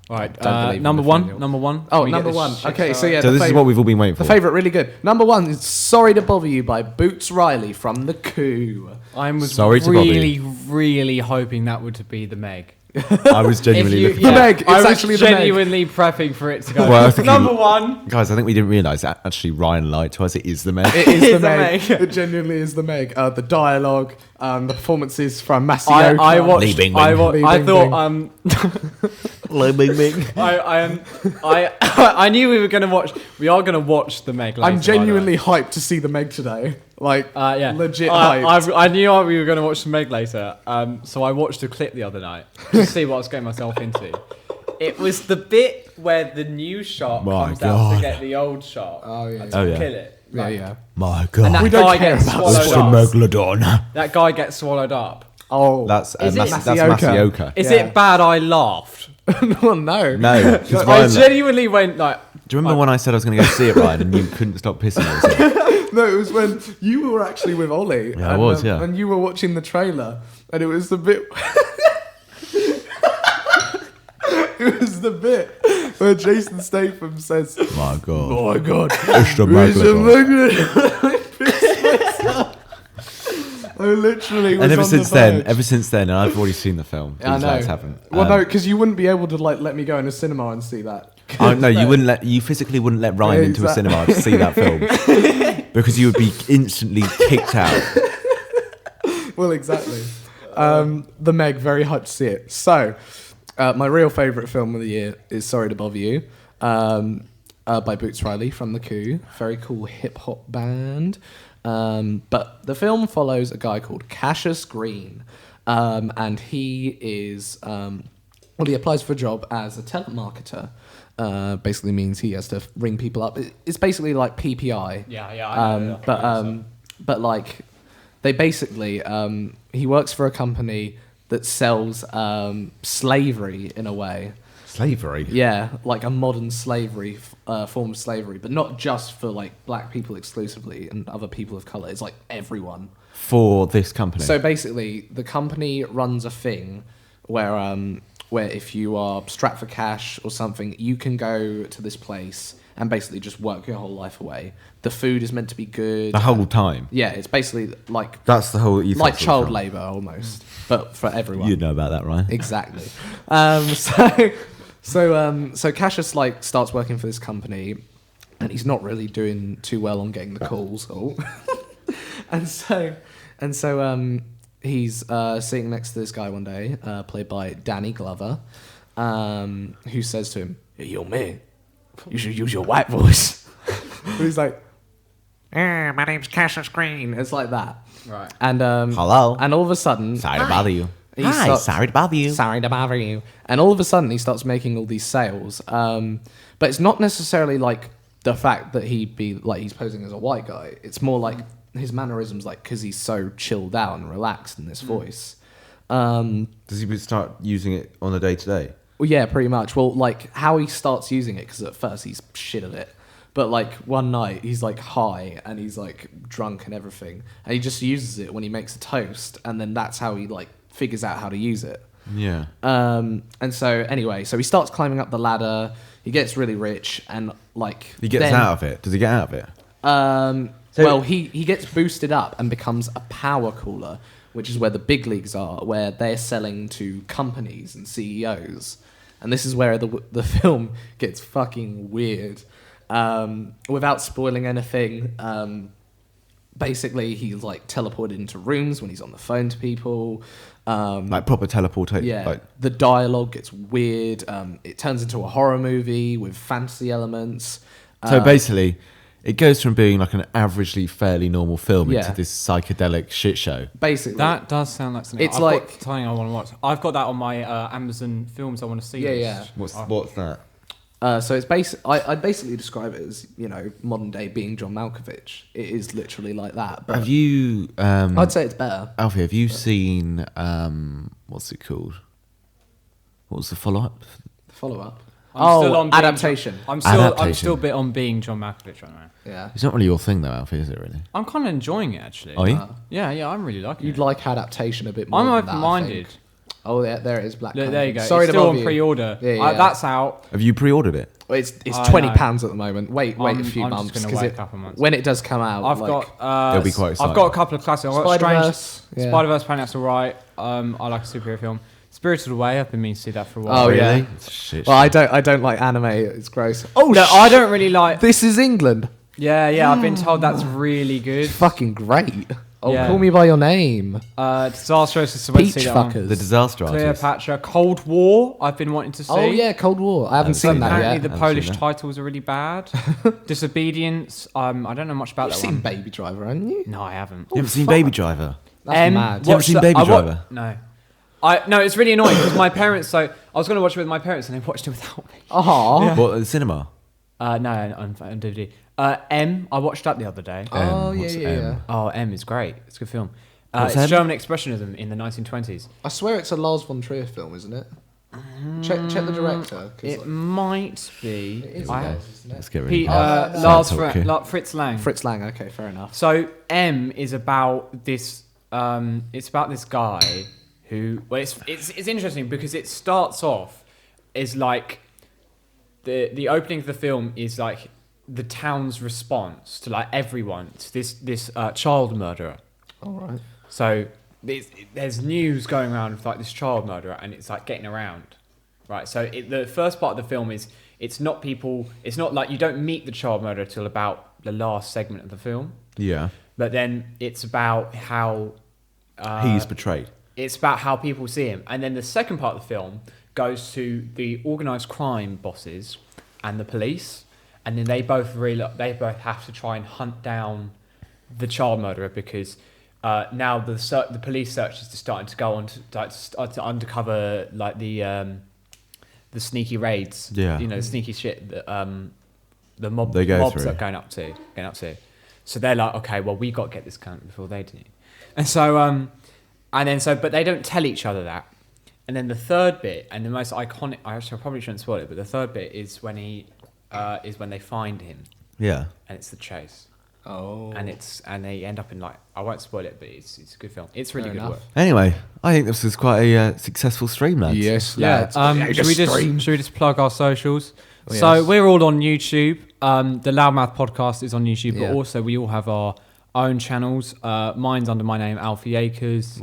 Right, Don't believe number in one. Nathaniel. Number one. Oh, Can we get number this one. shit Okay, so started? yeah, So this is what we've all been waiting for. the favourite, really good. Number one is Sorry to Bother You by Boots Riley from The Coup. I was Sorry to bother really, really hoping that would be the Meg. I was genuinely looking The for Meg. It's I was actually the Meg. genuinely prepping for it to go. Well, I was thinking- number one. Guys, I think we didn't realise that actually Ryan lied to us. It is the Meg. It is It's the the Meg. Meg. It genuinely is the Meg. The dialogue, the performances from Massimo. I watched. Lee Bing I, Bing. wa- Lee I Bing thought. I knew we were gonna watch. We are gonna watch the Meg. Later, I'm by the way. genuinely hyped to see the Meg today. Like, Yeah. legit hyped. I knew we were going to watch the Meg later, so I watched a clip the other night to see what I was getting myself into. It was the bit where the new shark My comes out God. to get the old shark. Oh, yeah. And Oh, to yeah. kill it. Yeah, Like, yeah. My And God. that We don't guy care gets about It's swallowed the up. Megalodon. That guy gets swallowed up. Oh. That's Is it- Masioka. Is Yeah. it bad I laughed? well, no. No, 'cause I Ryan, do genuinely went like, you remember when I said I was going to go see it, Ryan, and you couldn't stop pissing yourself? No, it was when you were actually with Ollie. Yeah, I was, yeah. And you were watching the trailer, and it was the bit. It was the bit where Jason Statham says, My God. "Oh my God, It's the it's a Megalodon. Megalodon." who literally was And ever on the since then, and I've already seen the film. These I know. lads haven't. Well, no, because you wouldn't be able to like let me go in a cinema and see that. Oh no, you physically wouldn't let Ryan into a cinema to see that film because you would be instantly kicked out. Well, exactly. The Meg, very hyped to see it. So, my real favourite film of the year is Sorry to Bother You, by Boots Riley from The Coup. Very cool hip hop band. But the film follows a guy called Cassius Green, and he is he applies for a job as a telemarketer. Basically means he has to ring people up. It's basically like PPI. Yeah. I know. But like, they basically he works for a company that sells slavery in a way. Slavery. Yeah, like a modern slavery form of slavery, but not just for like black people exclusively and other people of color. It's like everyone. For this company. So basically, the company runs a thing where if you are strapped for cash or something, you can go to this place and basically just work your whole life away. The food is meant to be good. The whole time. Yeah, it's basically like That's the whole ethos. like child labour almost, but for everyone. You'd know about that, right? Exactly. So Cassius like starts working for this company, and he's not really doing too well on getting the calls. and so he's sitting next to this guy one day, played by Danny Glover, who says to him, "Hey, yo, man, you should use your white voice." He's like, "My name's Cassius Green." It's like that. Right. And Hello. And all of a sudden, Sorry to bother you. Hi, sorry to bother you. Sorry to bother you. And all of a sudden, he starts making all these sales. But it's not necessarily like the fact that he's posing as a white guy. It's more like his mannerisms, like because he's so chilled out and relaxed in this voice. Does he start using it on a day-to-day? Well, yeah, pretty much. Well, like how he starts using it, because at first he's shit at it. But like one night he's like high and he's like drunk and everything, and he just uses it when he makes a toast, and then that's how he like figures out how to use it. Yeah. And so anyway, so he starts climbing up the ladder. He gets really rich, and like He gets out of it. Does he get out of it? Well, he gets boosted up and becomes a power cooler, which is where the big leagues are, where they're selling to companies and CEOs. And this is where the film gets fucking weird. Without spoiling anything, basically he's like teleported into rooms when he's on the phone to people. Like proper teleportation. Yeah, Like, the dialogue gets weird. It turns into a horror movie with fantasy elements. so basically, it goes from being like an averagely fairly normal film Yeah. into this psychedelic shit show. Basically, That does sound like something. It's I've like- got something I want to watch. I've got that on my Amazon films I want to see. Yeah, list. yeah. What's that? So it's I'd basically describe it as, you know, modern day being John Malkovich. It is literally like that. But Have you, I'd say it's better. Alfie? Have you seen what's it called? What was the follow-up? Follow up. I'm still on being adaptation. I'm Adaptation. still a bit on being John Malkovich right now. Yeah. It's not really your thing, though, Alfie, is it? Really? I'm kind of enjoying it actually. Are you? Yeah, I'm really liking You'd it. like adaptation a bit more. I'm than that, I open-minded. think. Oh, there it is. Black. There you go. Sorry It's to still bother on you. pre-order. Yeah. That's out. Have you pre-ordered it? Well, it's I £20 know. at the moment. Wait a few I'm just months gonna because wait a couple months. when it does come out, I've like, got. They'll be quite exciting. I've got a couple of classics. I've got Spider-Verse. Yeah. Spider-Verse. Apparently that's alright. I like a superhero film. Spirited Away. I've been meaning to see that for a while. Oh, yeah. It's shit. Well, I don't like anime. It's gross. Oh No, I don't really like. This is England. Yeah. I've been told that's really good. Fucking great. Oh, Yeah. call me by your name. Disastrous is supposed to Peach see that one. fuckers. The Disaster Artist. Cleopatra. Cold War. I've been wanting to see. Oh yeah, Cold War. I haven't seen that Apparently yet. the Haven't Polish seen that. titles are really bad. Disobedience. I don't know much about You've that seen one. Baby Driver, haven't you? No, I haven't. You haven't seen Baby Driver? That's mad. You haven't seen Baby Driver? No. No, it's really annoying because my parents. So I was going to watch it with my parents, and they watched it without me. Oh. What, at the cinema? No, on DVD. M. I watched that the other day. Oh What's yeah. M? Oh, M is great. It's a good film. What's It's M? German expressionism in the 1920s. I swear it's a Lars von Trier film, isn't it? Check the director. 'cause, It like, might be. it is I- Lars, isn't Let's it? get rid of Lars Science talk here. Fritz Lang. Fritz Lang. Okay, fair enough. So M is about this. It's about this guy who. Well, it's interesting because it starts off as like the opening of the film is like the town's response to like everyone to this child murderer. All right. So there's news going around of like this child murderer, and it's like getting around, right? So the first part of the film is it's not like you don't meet the child murderer till about the last segment of the film. Yeah. But then it's about how he's portrayed. It's about how people see him, and then the second part of the film goes to the organised crime bosses and the police, and then they both have to try and hunt down the child murderer because now the police searchers are starting to go on to undercover like the sneaky raids, the sneaky shit that the mobs are going up to. So they're like, okay, well we got to get this cunt before they do, and so but they don't tell each other that. And then the third bit, and the most iconic, I probably shouldn't spoil it, but the third bit is when when they find him. Yeah. And it's the chase. Oh. And they end up in like, I won't spoil it, but it's a good film. It's really good work. Anyway, I think this was quite a successful stream, lads. Yes, lads. Should we just plug our socials? Oh, yes. So we're all on YouTube. The Loudmouth podcast is on YouTube, but also we all have our own channels. Mine's under my name, Alfie Akers.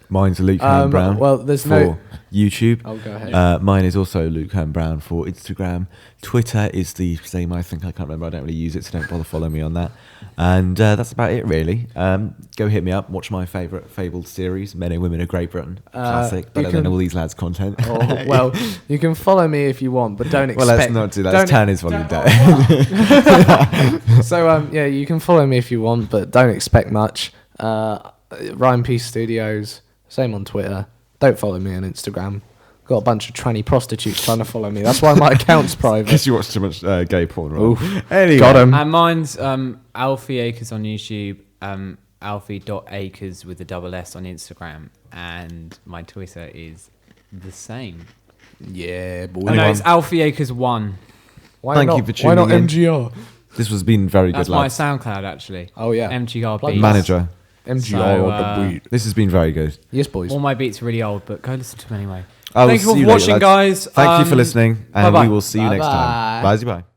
Mine's Luke Hearn Brown. Well, there's for YouTube. Oh, go ahead. Mine is also Luke Hearn Brown for Instagram. Twitter is the same. I can't remember. I don't really use it, so don't bother following me on that. And that's about it, really. Go hit me up. Watch my favourite Fabled series, Men and Women of Great Britain. Classic. Better than all these lads' content. Oh, well, you can follow me if you want, but don't expect... Well, let's not do that. Let's turn his volume down. So, you can follow me if you want, but don't expect much. Ryan P Studios, same on Twitter. Don't follow me on Instagram. Got a bunch of tranny prostitutes trying to follow me. That's why my account's private. Because you watch too much gay porn, right? Oof. Anyway. Got him. And mine's Alfie Akers on YouTube, Alfie.Akers with a double S on Instagram, and my Twitter is the same. Yeah, boy. No, it's Alfie Akers 1. Thank you for tuning in. Why not MGR? This has been very That's good, lads. my SoundCloud, actually. Oh, yeah. MGR beats. Manager. MGR on the beat. This has been very good. Yes, boys. All my beats are really old, but go listen to them anyway. Thank you for watching, guys. Thank you for listening, and bye-bye. we will see you next time. Bye-bye. Bye-bye.